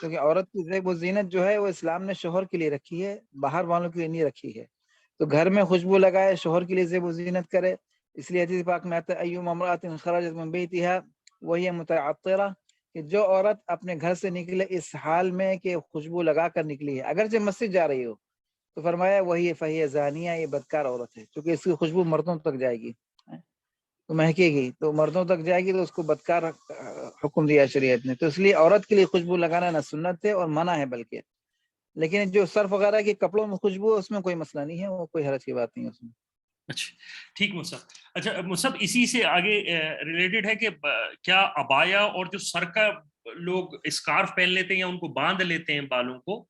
کیونکہ عورت کی زیب و زینت جو ہے وہ اسلام نے شوہر کے لیے رکھی ہے، باہر والوں کے لیے نہیں رکھی ہے. تو گھر میں خوشبو لگائے، شوہر کے لیے زیب و زینت کرے. اس لیے حدیث پاک میں آتا ہے ایما امرأۃ خرجت من بیتها وہی متعطرہ، کہ جو عورت اپنے گھر سے نکلے اس حال میں کہ خوشبو لگا کر نکلی ہے، اگرچہ مسجد جا رہی ہو، تو فرمایا وہی فہی زانیہ، یہ بدکار عورت ہے، کیونکہ اس کی خوشبو مردوں تک جائے گی تو مہکے گی، تو مردوں تک جائے گی تو اس کو بدکار حکم دیا شریعت نے. تو اس لیے عورت کے لیے خوشبو لگانا نہ سنت ہے اور منع ہے بلکہ. لیکن جو صرف وغیرہ کے کپڑوں میں خوشبو ہے اس میں کوئی مسئلہ نہیں ہے، وہ کوئی حرج کی بات نہیں ہے اس میں. اچھا ٹھیک مصعب. اچھا مصعب اسی سے آگے ریلیٹڈ ہے کہ کیا عبایا اور جو سر کا لوگ اسکارف پہن لیتے ہیں یا ان کو باندھ لیتے ہیں بالوں کو،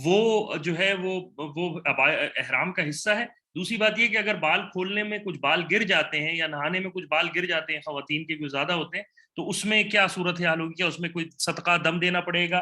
وہ جو ہے وہ احرام کا حصہ ہے؟ دوسری بات یہ کہ اگر بال کھولنے میں کچھ بال گر جاتے ہیں یا نہانے میں کچھ بال گر جاتے ہیں، خواتین کے کچھ زیادہ ہوتے ہیں، تو اس میں کیا صورت حال ہوگی؟ کیا اس میں کوئی صدقہ دم دینا پڑے گا؟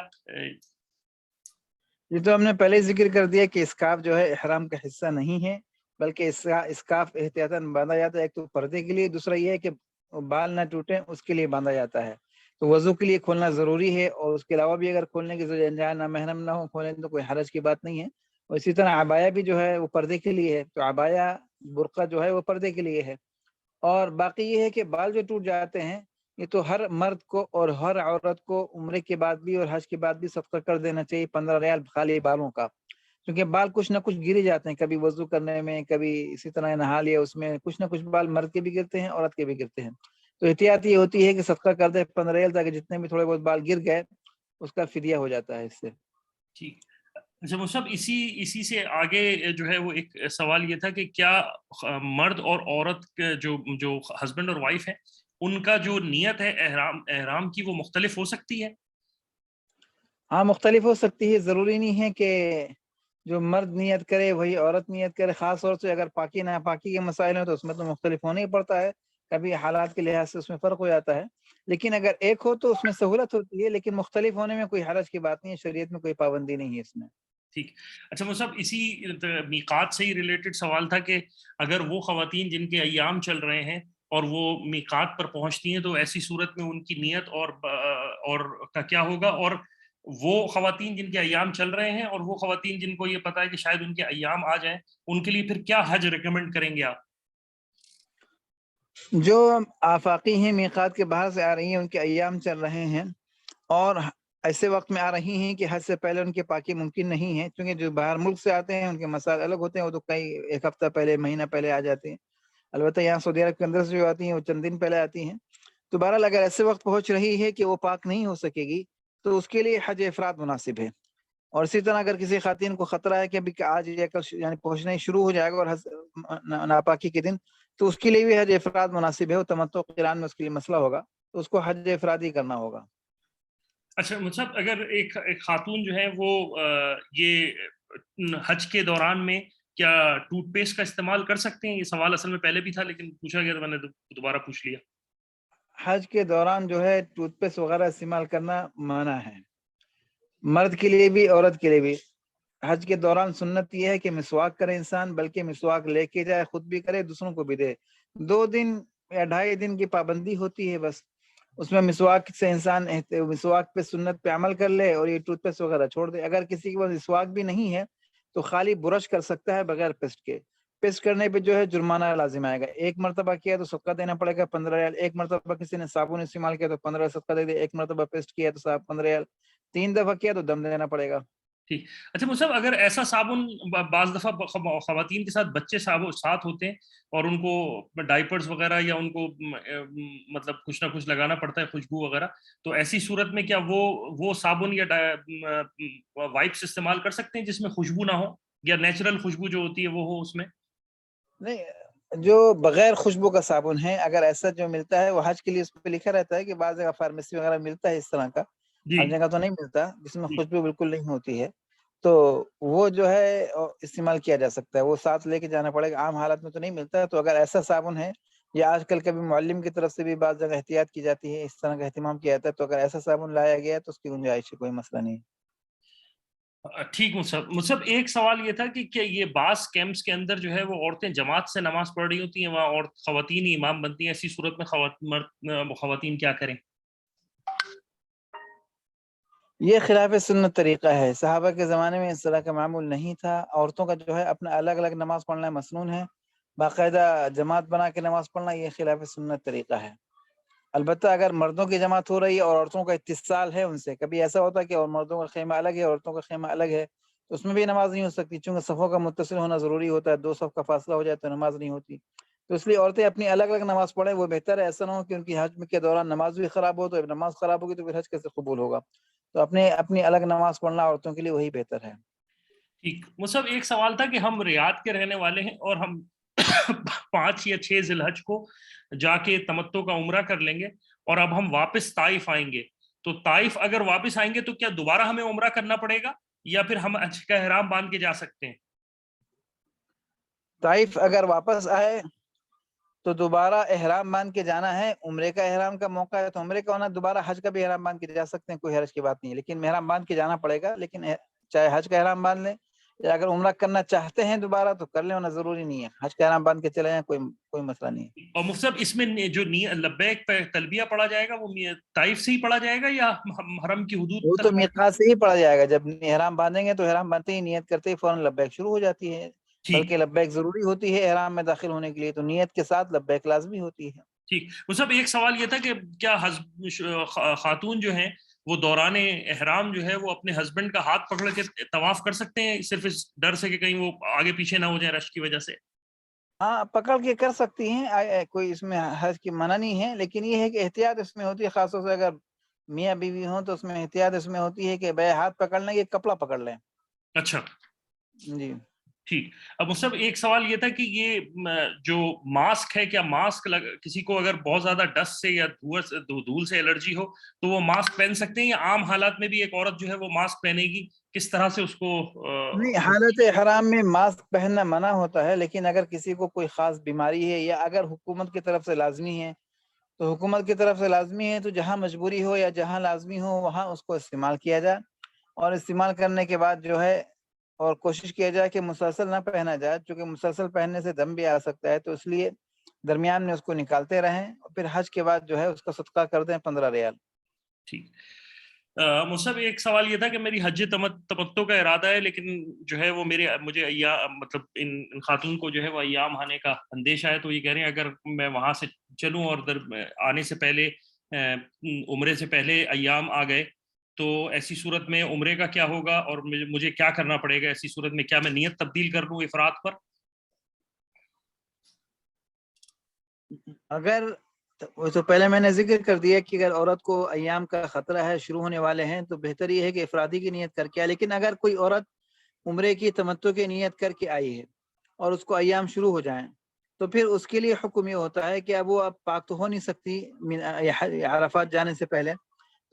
یہ تو ہم نے پہلے ذکر کر دیا کہ اسکارف جو ہے احرام کا حصہ نہیں ہے، بلکہ اسکارف احتیاطاً باندھا جاتا ہے. ایک تو پردے کے لیے، دوسرا یہ ہے کہ بال نہ ٹوٹیں اس کے لیے باندھا جاتا ہے. تو وضو کے لیے کھولنا ضروری ہے، اور اس کے علاوہ بھی اگر کھولنے کی ضرورت نہ محرم نہ ہو کھولیں تو کوئی حرج کی بات نہیں ہے. اور اسی طرح عبایا بھی جو ہے وہ پردے کے لیے ہے، تو عبایا برقع جو ہے وہ پردے کے لیے ہے. اور باقی یہ ہے کہ بال جو ٹوٹ جاتے ہیں یہ تو ہر مرد کو اور ہر عورت کو عمرے کے بعد بھی اور حج کے بعد بھی صدقہ کر دینا چاہیے 15 ریال خالی بالوں کا. کیونکہ بال کچھ نہ کچھ گری جاتے ہیں، کبھی وضو کرنے میں، کبھی اسی طرح نہا لیا اس میں، کچھ نہ کچھ بال مرد کے بھی گرتے ہیں عورت کے بھی گرتے ہیں. تو احتیاط یہ ہوتی ہے کہ صدقہ کر دے 15 ریال، تاکہ جتنے بھی تھوڑے بہت بال گر گئے اس کا فدیہ ہو جاتا ہے اس سے. ٹھیک. اچھا مصعب اسی سے آگے جو ہے وہ ایک سوال یہ تھا کہ کیا مرد اور عورت جو ہسبینڈ اور وائف ہیں ان کا جو نیت ہے احرام کی وہ مختلف ہو سکتی ہے؟ ہاں مختلف ہو سکتی ہے، ضروری نہیں ہے کہ جو مرد نیت کرے وہی عورت نیت کرے. خاص طور سے اگر پاکی ناپاکی کے مسائل ہیں تو اس میں تو مختلف ہونا ہی پڑتا ہے، کبھی حالات کے لحاظ سے اس میں فرق ہو جاتا ہے. لیکن اگر ایک ہو تو اس میں سہولت ہوتی ہے، لیکن مختلف ہونے میں کوئی حرج کی بات نہیں ہے، شریعت میں کوئی پابندی نہیں ہے اس میں. ٹھیک. اچھا مصعب اسی میقات سے ہی ریلیٹڈ سوال تھا کہ اگر وہ خواتین جن کے ایام چل رہے ہیں اور وہ میقات پر پہنچتی ہیں تو ایسی صورت میں ان کی نیت اور کا کیا ہوگا؟ اور وہ خواتین جن کے ایام چل رہے ہیں اور وہ خواتین جن کو یہ پتا ہے کہ شاید ان کے ایام آ جائیں، ان کے لیے پھر کیا حج ریکمینڈ کریں گے آپ؟ جو آفاقی ہیں، میقات کے باہر سے آ رہی ہیں، ان کے ایام چل رہے ہیں اور ایسے وقت میں آ رہی ہیں کہ حج سے پہلے ان کے پاکی ممکن نہیں ہے، کیونکہ جو باہر ملک سے آتے ہیں ان کے مسائل الگ ہوتے ہیں، وہ تو کئی ایک ہفتہ پہلے، مہینہ پہلے آ جاتے ہیں. البتہ یہاں سعودی عرب کے اندر سے جو آتی ہیں وہ چند دن پہلے آتی ہیں. تو بہرحال اگر ایسے وقت پہنچ رہی ہے کہ وہ پاک نہیں ہو سکے گی تو اس کے لیے حج افراد مناسب ہے. اور اسی طرح اگر کسی خواتین کو خطرہ ہے کہ ابھی آج یا کل یعنی پہنچنا ہی شروع ہو جائے گا اور ناپاکی کے دن، تو اس کے لیے بھی حج افراد مناسب ہے. وہ تمتع قران میں اس کے لیے مسئلہ ہوگا تو اس کو حج افراد ہی کرنا ہوگا. اچھا مصعب اگر ایک خاتون جو ہے وہ یہ حج کے دوران میں کیا ٹوتھ پیسٹ کا استعمال کر سکتے ہیں؟ یہ سوال اصل میں پہلے بھی تھا لیکن پوچھا گیا تو میں نے دوبارہ پوچھ لیا. حج کے دوران جو ہے ٹوتھ پیسٹ وغیرہ استعمال کرنا منع ہے، مرد کے لیے بھی عورت کے لیے بھی. حج کے دوران سنت یہ ہے کہ مسواک کرے انسان، بلکہ مسواک لے کے جائے، خود بھی کرے، دوسروں کو بھی دے. 2 دن یا 2.5 دن کی پابندی ہوتی ہے بس. اس میں مسواک سے انسان مسواک پہ سنت پہ عمل کر لے اور یہ ٹوتھ پیسٹ وغیرہ چھوڑ دے. اگر کسی کے پاس مسواک بھی نہیں ہے تو خالی برش کر سکتا ہے بغیر پیسٹ کے. پیسٹ کرنے پہ جو ہے جرمانہ لازم آئے گا. 1 مرتبہ کیا تو صدقہ دینا پڑے گا 15 ریال. 1 مرتبہ کسی نے صابن استعمال کیا تو 15 صدقہ دے دے. 1 مرتبہ پیسٹ کیا تو 15 ریال. 3 دفعہ کیا تو دم دینا پڑے گا. ٹھیک. اچھا مصعب اگر ایسا صابن بعض دفعہ خواتین کے ساتھ بچے ساتھ ہوتے ہیں اور ان کو ڈائپرز وغیرہ یا ان کو مطلب کچھ نہ کچھ لگانا پڑتا ہے خوشبو وغیرہ، تو ایسی صورت میں کیا وہ صابن یا وائپس استعمال کر سکتے ہیں جس میں خوشبو نہ ہو یا نیچرل خوشبو جو ہوتی ہے وہ ہو اس میں؟ نہیں، جو بغیر خوشبو کا صابن ہے اگر ایسا جو ملتا ہے وہ حج کے لیے اس پہ لکھا رہتا ہے کہ بعض جگہ فارمیسی وغیرہ ملتا ہے اس طرح کا، جی ہر جگہ تو نہیں ملتا، جس میں جی. خوشبو بالکل نہیں ہوتی ہے. تو وہ جو ہے استعمال کیا جا سکتا ہے، وہ ساتھ لے کے جانا پڑے گا. عام حالت میں تو نہیں ملتا. تو اگر ایسا صابن ہے یا آج کل کبھی معلم کی طرف سے بھی بعض جگہ احتیاط کی جاتی ہے، اس طرح کا اہتمام کیا جاتا ہے، تو اگر ایسا صابن لایا گیا ہے تو اس کی گنجائش ہے، کوئی مسئلہ نہیں. ٹھیک. مصعب ایک سوال یہ تھا کہ کیا یہ بعض کیمپس کے اندر جو ہے وہ عورتیں جماعت سے نماز پڑھ رہی ہوتی ہیں وہاں اور خواتین ہی امام بنتی ہیں، ایسی صورت میں خواتین کیا کریں؟ یہ خلاف سنت طریقہ ہے، صحابہ کے زمانے میں اس طرح کا معمول نہیں تھا. عورتوں کا جو ہے اپنا الگ الگ نماز پڑھنا مسنون ہے، باقاعدہ جماعت بنا کے نماز پڑھنا یہ خلاف سنت طریقہ ہے. البتہ اگر مردوں کی جماعت ہو رہی ہے اور عورتوں کا اتصال ہے ان سے، کبھی ایسا ہوتا ہے کہ اور مردوں کا خیمہ الگ ہے عورتوں کا خیمہ الگ ہے، تو اس میں بھی نماز نہیں ہو سکتی، چونکہ صفوں کا متصل ہونا ضروری ہوتا ہے. 2 صف کا فاصلہ ہو جائے تو نماز نہیں ہوتی. تو اس لیے عورتیں اپنی الگ الگ نماز پڑھیں، وہ بہتر ہے. ایسا نہ ہو کہ ان کی حج کے دوران نماز بھی خراب ہو، تو اب نماز خراب ہوگی تو پھر حج کیسے قبول ہوگا؟ تو اپنی الگ نماز پڑھنا عورتوں کے لیے وہی بہتر ہے. ٹھیک. مصعب ایک سوال تھا کہ ہم ریاض کے رہنے والے ہیں اور ہم 5 یا 6 ذی الحج کو جا کے تمتع کا عمرہ کر لیں گے، اور اب ہم واپس طائف آئیں گے. تو طائف اگر واپس آئیں گے تو کیا دوبارہ ہمیں عمرہ کرنا پڑے گا یا پھر ہم حج کا احرام باندھ کے جا سکتے ہیں؟ طائف اگر واپس آئے تو دوبارہ احرام باندھ کے جانا ہے. عمرے کا احرام کا موقع ہے تو عمرے کا ہونا، دوبارہ حج کا بھی احرام باندھ کے جا سکتے ہیں، کوئی حرج کی بات نہیں ہے. لیکن احرام باندھ کے جانا پڑے گا. لیکن چاہے حج کا احرام باندھ لیں یا اگر عمرہ کرنا چاہتے ہیں دوبارہ تو کر لیں، ہونا ضروری نہیں ہے. حج کا احرام باندھ کے چلے جائیں، کوئی مسئلہ نہیں ہے. اور مصعب اس میں جو لبیک پہ تلبیہ پڑھا جائے گا وہ طائف سے ہی پڑھا جائے گا یا حرم کی حدود وہ تو تک؟ میقات سے ہی پڑا جائے گا. جب احرام باندھیں گے تو احرام باندھتے ہی نیت کرتے ہی فوراً لبیک شروع ہو جاتی ہے. ٹھیک بلکہ لبیک ضروری ہوتی ہے احرام میں داخل ہونے کے لیے، تو نیت کے ساتھ لبیک لازمی ہوتی ہے. ٹھیک. مصعب ایک سوال یہ تھا کہ کیا خاتون جو ہیں وہ دوران احرام جو ہے وہ اپنے ہسبینڈ کا ہاتھ پکڑ کے طواف کر سکتے ہیں، صرف اس ڈر سے کہ کہیں وہ آگے پیچھے نہ ہو جائے رش کی وجہ سے؟ ہاں، پکڑ کے کر سکتی ہیں، کوئی اس میں حج کی منع نہیں ہے. لیکن یہ ہے کہ احتیاط اس میں ہوتی ہے، خاص طور سے اگر میاں بیوی ہوں تو اس میں احتیاط اس میں ہوتی ہے کہ بے ہاتھ پکڑ لیں، یہ کپڑا پکڑ لیں. اچھا جی. ٹھیک. اب مصعب ایک سوال یہ تھا کہ یہ جو ماسک ہے، کیا ماسک کسی کو اگر بہت زیادہ ڈسٹ سے یا دھول سے الرجی ہو تو وہ ماسک پہن سکتے ہیں، یا عام حالات میں بھی ایک عورت جو ہے وہ ماسک پہنے گی؟ کس طرح سے اس کو نہیں، حالت حرام میں ماسک پہننا منع ہوتا ہے. لیکن اگر کسی کو کوئی خاص بیماری ہے یا اگر حکومت کی طرف سے لازمی ہے تو حکومت کی طرف سے لازمی ہے، تو جہاں مجبوری ہو یا جہاں لازمی ہو وہاں اس کو استعمال کیا جائے. اور استعمال کرنے کے بعد جو ہے اور کوشش کیا جائے کہ مسلسل نہ پہنا جائے، چونکہ مسلسل پہننے سے دم بھی آ سکتا ہے. تو اس لیے درمیان میں اس کو نکالتے رہیں، اور پھر حج کے بعد جو ہے اس کا صدقہ کر دیں 15 ریال. ٹھیک. مصعب ایک سوال یہ تھا کہ میری حج تمتع کا ارادہ ہے، لیکن جو ہے وہ مجھے مطلب ان خاتون کو جو ہے وہ ایام آنے کا اندیشہ ہے. تو یہ کہہ رہے ہیں اگر میں وہاں سے چلوں اور آنے سے پہلے عمرے سے پہلے ایام آ گئے تو ایسی صورت میں عمرے کا کیا ہوگا اور مجھے کیا کرنا پڑے گا؟ ایسی صورت میں کیا میں نیت تبدیل کر لوں افراد پر؟ اگر تو پہلے میں نے ذکر کر دیا کہ اگر عورت کو ایام کا خطرہ ہے، شروع ہونے والے ہیں، تو بہتر یہ ہے کہ افرادی کی نیت کر کے آئے. لیکن اگر کوئی عورت عمرے کی تمتع کی نیت کر کے آئی ہے اور اس کو ایام شروع ہو جائیں تو پھر اس کے لیے حکم یہ ہوتا ہے کہ اب وہ پاک تو ہو نہیں سکتی عرفات جانے سے پہلے.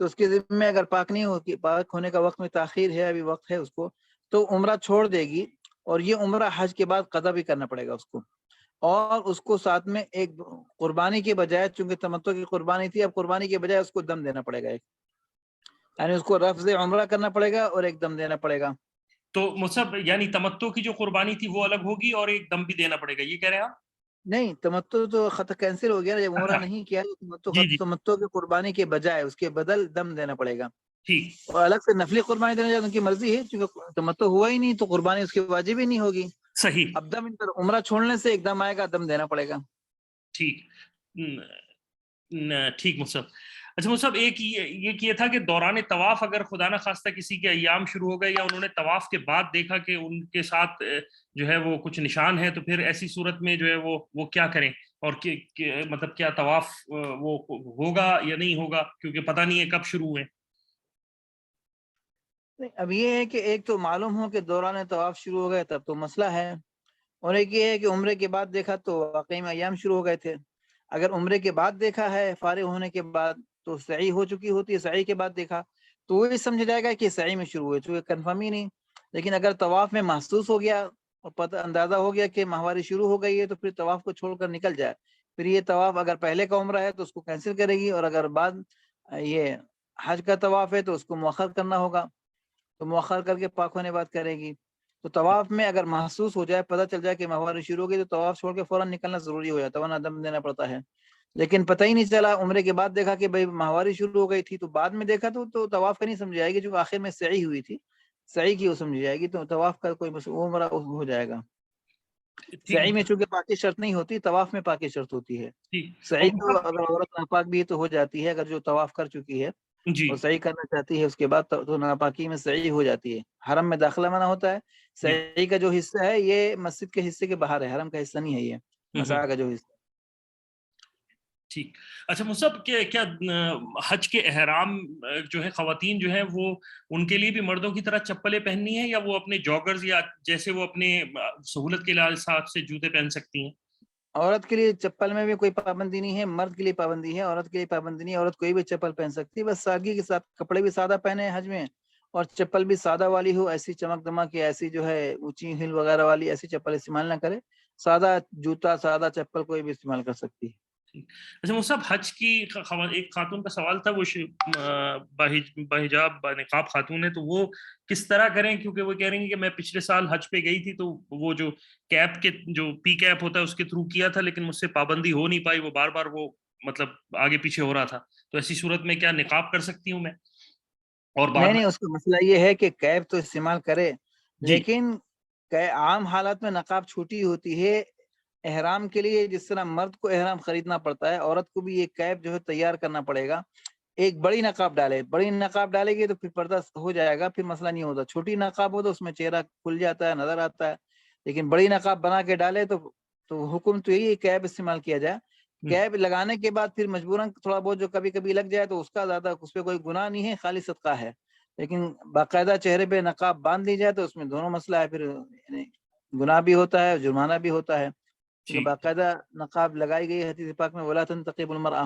تو اس کے ذمہ میں اگر پاک نہیں ہوگی، پاک ہونے کا وقت میں تاخیر ہے، ابھی وقت ہے اس کو، تو عمرہ چھوڑ دے گی. اور یہ عمرہ حج کے بعد قضا بھی کرنا پڑے گا اس کو. اور اس کو ساتھ میں ایک قربانی کے بجائے، چونکہ تمتع کی قربانی تھی، اب قربانی کے بجائے اس کو دم دینا پڑے گا ایک، یعنی اس کو رفض عمرہ کرنا پڑے گا اور ایک دم دینا پڑے گا. تو مصعب یعنی تمتع کی جو قربانی تھی وہ الگ ہوگی اور ایک دم بھی دینا پڑے گا، یہ کہہ رہے ہیں آپ؟ نہیں، تمتع تو خط کینسل ہو گیا، جب عمرہ اچھا نہیں کیا جی جی تمتع کی قربانی کے بجائے اس کے بدل دم دینا پڑے گا. ٹھیک. اور الگ سے نفلی قربانی دینا جائے ان کی مرضی ہے، چونکہ تمتع ہوا ہی نہیں تو قربانی اس کی واجب ہی نہیں ہوگی. صحیح. اب دم عمرہ چھوڑنے سے ایک دم آئے گا، دم دینا پڑے گا. ٹھیک. ٹھیک مصعب. اچھا مصعب ایک یہ تھا کہ دوران طواف اگر خدا نہ خواستہ کسی کے ایام شروع ہو گئے یا انہوں نے طواف کے بعد دیکھا کہ ان کے ساتھ جو ہے وہ کچھ نشان ہے، تو پھر ایسی صورت میں جو ہے وہ کیا کریں؟ اور مطلب کیا طواف وہ ہوگا یا نہیں ہوگا، کیونکہ پتہ نہیں ہے کب شروع ہوئے؟ اب یہ ہے کہ ایک تو معلوم ہو کہ دوران طواف شروع ہو گئے تب تو مسئلہ ہے، اور ایک یہ ہے کہ عمرے کے بعد دیکھا تو واقعی میں ایام شروع ہو گئے تھے. اگر عمرے کے بعد دیکھا ہے فارغ ہونے کے بعد تو سعی ہو چکی ہوتی ہے، سعی کے بعد دیکھا تو وہ سمجھا جائے گا کہ سعی میں شروع ہوئے، چونکہ کنفرم ہی نہیں. لیکن اگر طواف میں محسوس ہو گیا اور پتہ اندازہ ہو گیا کہ ماہواری شروع ہو گئی ہے تو پھر طواف کو چھوڑ کر نکل جائے. پھر یہ طواف اگر پہلے کا عمرہ ہے تو اس کو کینسل کرے گی، اور اگر بعد یہ حج کا طواف ہے تو اس کو مؤخر کرنا ہوگا، تو مؤخر کر کے پاک ہونے بعد کرے گی. تو طواف میں اگر محسوس ہو جائے، پتہ چل جائے کہ ماہواری شروع ہو گئی، تو طواف چھوڑ کے فوراً نکلنا ضروری ہو جاتا ہے، ورنہ دم دینا پڑتا ہے. لیکن پتہ ہی نہیں چلا، عمرے کے بعد دیکھا کہ بھائی ماہواری شروع ہو گئی تھی، تو بعد میں دیکھا تو طواف کا نہیں سمجھ جائے گی، جو آخر میں سعی ہوئی تھی، سعی کی وہ سمجھ جائے گی، تو طواف کا کوئی وہ عمرہ ہو جائے گا۔ ٹھیک سعی میں مطلب چونکہ پاکی شرط نہیں ہوتی، طواف میں پاکی شرط ہوتی ہے۔ ٹھیک اور سعی تو مطلب اگر عورت ناپاک بھی ہے تو ہو جاتی ہے، اگر جو طواف کر چکی ہے جی اور صحیح کرنا چاہتی ہے اس کے بعد تو ناپاکی میں صحیح ہو جاتی ہے۔ حرم میں داخلہ منع ہوتا ہے، جی صحیح کا جو حصہ ہے یہ مسجد کے حصے کے باہر ہے، حرم کا حصہ نہیں ہے یہ، مساء کا جو حصہ۔ ٹھیک۔ اچھا مصعب کیا حج کے احرام جو ہے خواتین جو ہیں وہ ان کے لیے بھی مردوں کی طرح چپلیں پہننی ہے، یا وہ اپنے جاگرز یا جیسے وہ اپنے سہولت کے حساب سے جوتے پہن سکتی ہیں؟ عورت کے لیے چپل میں بھی کوئی پابندی نہیں ہے، مرد کے لیے پابندی ہے، عورت کے لیے پابندی نہیں ہے۔ عورت کوئی بھی چپل پہن سکتی ہے، بس سادگی کے ساتھ کپڑے بھی سادہ پہنے حج میں، اور چپل بھی سادہ والی ہو، ایسی چمک دمک یا ایسی جو ہے اونچی ہل وغیرہ والی ایسی چپل استعمال نہ کرے، سادہ جوتا سادہ چپل کوئی بھی استعمال کر سکتی ہے۔ اچھا مصعب، حج کی ایک خاتون کا سوال تھا، وہ بحجاب بنقاب خاتون ہے، تو وہ کس طرح کریں؟ کیونکہ وہ کہہ رہی ہیں کہ میں پچھلے سال حج پہ گئی تھی، تو وہ جو کیپ کے جو پی کیپ ہوتا ہے اس کے تھرو کیا تھا، لیکن مجھ سے پابندی ہو نہیں پائی، وہ بار بار وہ مطلب آگے پیچھے ہو رہا تھا، تو ایسی صورت میں کیا نقاب کر سکتی ہوں میں؟ اور بعد نہیں میں اس کا مسئلہ یہ ہے کہ کیپ تو استعمال کرے، جی لیکن عام حالات میں نقاب چھوٹی ہوتی ہے احرام کے لیے، جس طرح مرد کو احرام خریدنا پڑتا ہے، عورت کو بھی یہ کیپ جو ہے تیار کرنا پڑے گا۔ ایک بڑی نقاب ڈالے، بڑی نقاب ڈالے گی تو پھر پردہ ہو جائے گا، پھر مسئلہ نہیں ہوتا۔ چھوٹی نقاب ہو تو اس میں چہرہ کھل جاتا ہے، نظر آتا ہے، لیکن بڑی نقاب بنا کے ڈالے تو حکم تو یہی ہے کیپ استعمال کیا جائے۔ کیپ لگانے کے بعد پھر مجبوراً تھوڑا بہت جو کبھی کبھی لگ جائے تو اس کا زیادہ اس پہ کوئی گناہ نہیں ہے، خالی صدقہ ہے، لیکن باقاعدہ چہرے پہ نقاب باندھ لی جائے تو اس میں دونوں مسئلہ ہے، پھر یعنی گناہ بھی ہوتا ہے، جرمانہ بھی ہوتا ہے۔ لیکن ٹھیک باقاعدہ نقاب لگائی گئی ہے، حدیث پاک میں ولا تنتقب المرأة،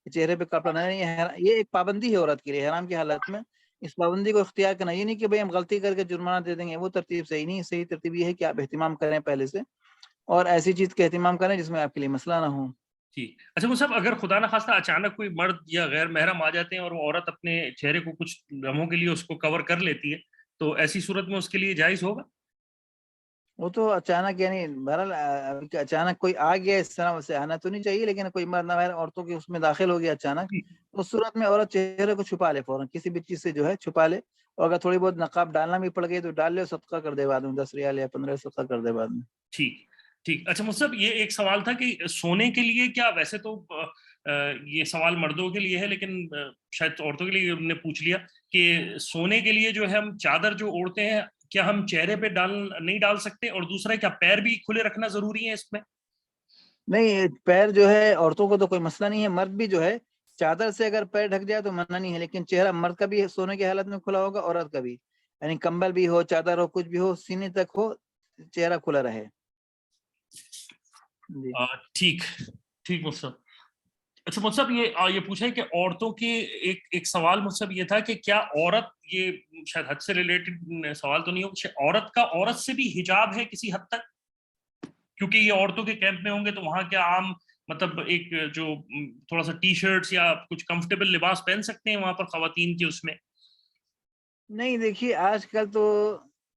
چہرے پہ کپڑا نہیں ہے، یہ ایک پابندی ہے عورت کے لیے احرام کی حالت میں۔ اس پابندی کو اختیار کرنا یہ نہیں کہ بھئی ہم غلطی کر کے جرمانہ دے دیں گے، وہ ترتیب صحیح نہیں ہے۔ صحیح ترتیب یہ ہے کہ آپ اہتمام کریں پہلے سے، اور ایسی چیز کا اہتمام کریں جس میں آپ کے لیے مسئلہ نہ ہو۔ ٹھیک۔ اچھا مصعب، اگر خدا نخواستہ اچانک کوئی مرد یا غیر محرم آ جاتے ہیں اور وہ عورت اپنے چہرے کو کچھ لمحوں کے لیے اس کو کور کر لیتی ہے، تو ایسی صورت میں اس کے لیے جائز ہوگا؟ وہ تو اچانک یعنی بہرحال اچانک کوئی آ گیا اس طرح، اسے آنا تو نہیں چاہیے، لیکن کوئی مرد نہ عورتوں کے اس میں داخل ہو گیا اچانک، جی اس صورت میں عورت چہرے کو چھپا لے، فوراً کسی بھی چیز سے جو ہے چھپا لے، اور اگر تھوڑی بہت نقاب ڈالنا بھی پڑ گئی تو ڈال لے، صدقہ کر دے بعد میں، 10 ریال یا 15 صدقہ کر دے بعد میں۔ ٹھیک ٹھیک۔ اچھا مصعب، یہ ایک سوال تھا کہ سونے کے لیے کیا، ویسے تو یہ سوال مردوں کے لیے ہے، لیکن شاید عورتوں کے لیے ہم نے پوچھ لیا کہ سونے کے لیے جو ہے ہم چادر جو اوڑھتے ہیں، کیا ہم چہرے پہ نہیں ڈال سکتے؟ اور دوسرا کیا پیر بھی کھلے رکھنا ضروری ہے اس میں؟ نہیں، پیر جو ہے عورتوں کو تو کوئی مسئلہ نہیں ہے، مرد بھی جو ہے چادر سے اگر پیر ڈھک جائے تو منع نہیں ہے، لیکن چہرہ مرد کا بھی سونے کی حالت میں کھلا ہوگا، عورت کا بھی، یعنی کمبل بھی ہو، چادر ہو، کچھ بھی ہو، سینے تک ہو، چہرہ کھلا رہے۔ جی ٹھیک ٹھیک مصعب۔ اچھا مصعب، یہ پوچھا ہے کہ عورتوں کے ایک سوال مصعب یہ تھا کہ کیا عورت، یہ شاید حد سے ریلیٹڈ سوال تو نہیں ہو، عورت کا عورت سے بھی حجاب ہے کسی حد تک؟ کیونکہ یہ عورتوں کے کیمپ میں ہوں گے تو وہاں کیا عام مطلب ایک جو تھوڑا سا ٹی شرٹس یا کچھ کمفرٹیبل لباس پہن سکتے ہیں وہاں پر خواتین کے اس میں؟ نہیں، دیکھیے آج کل تو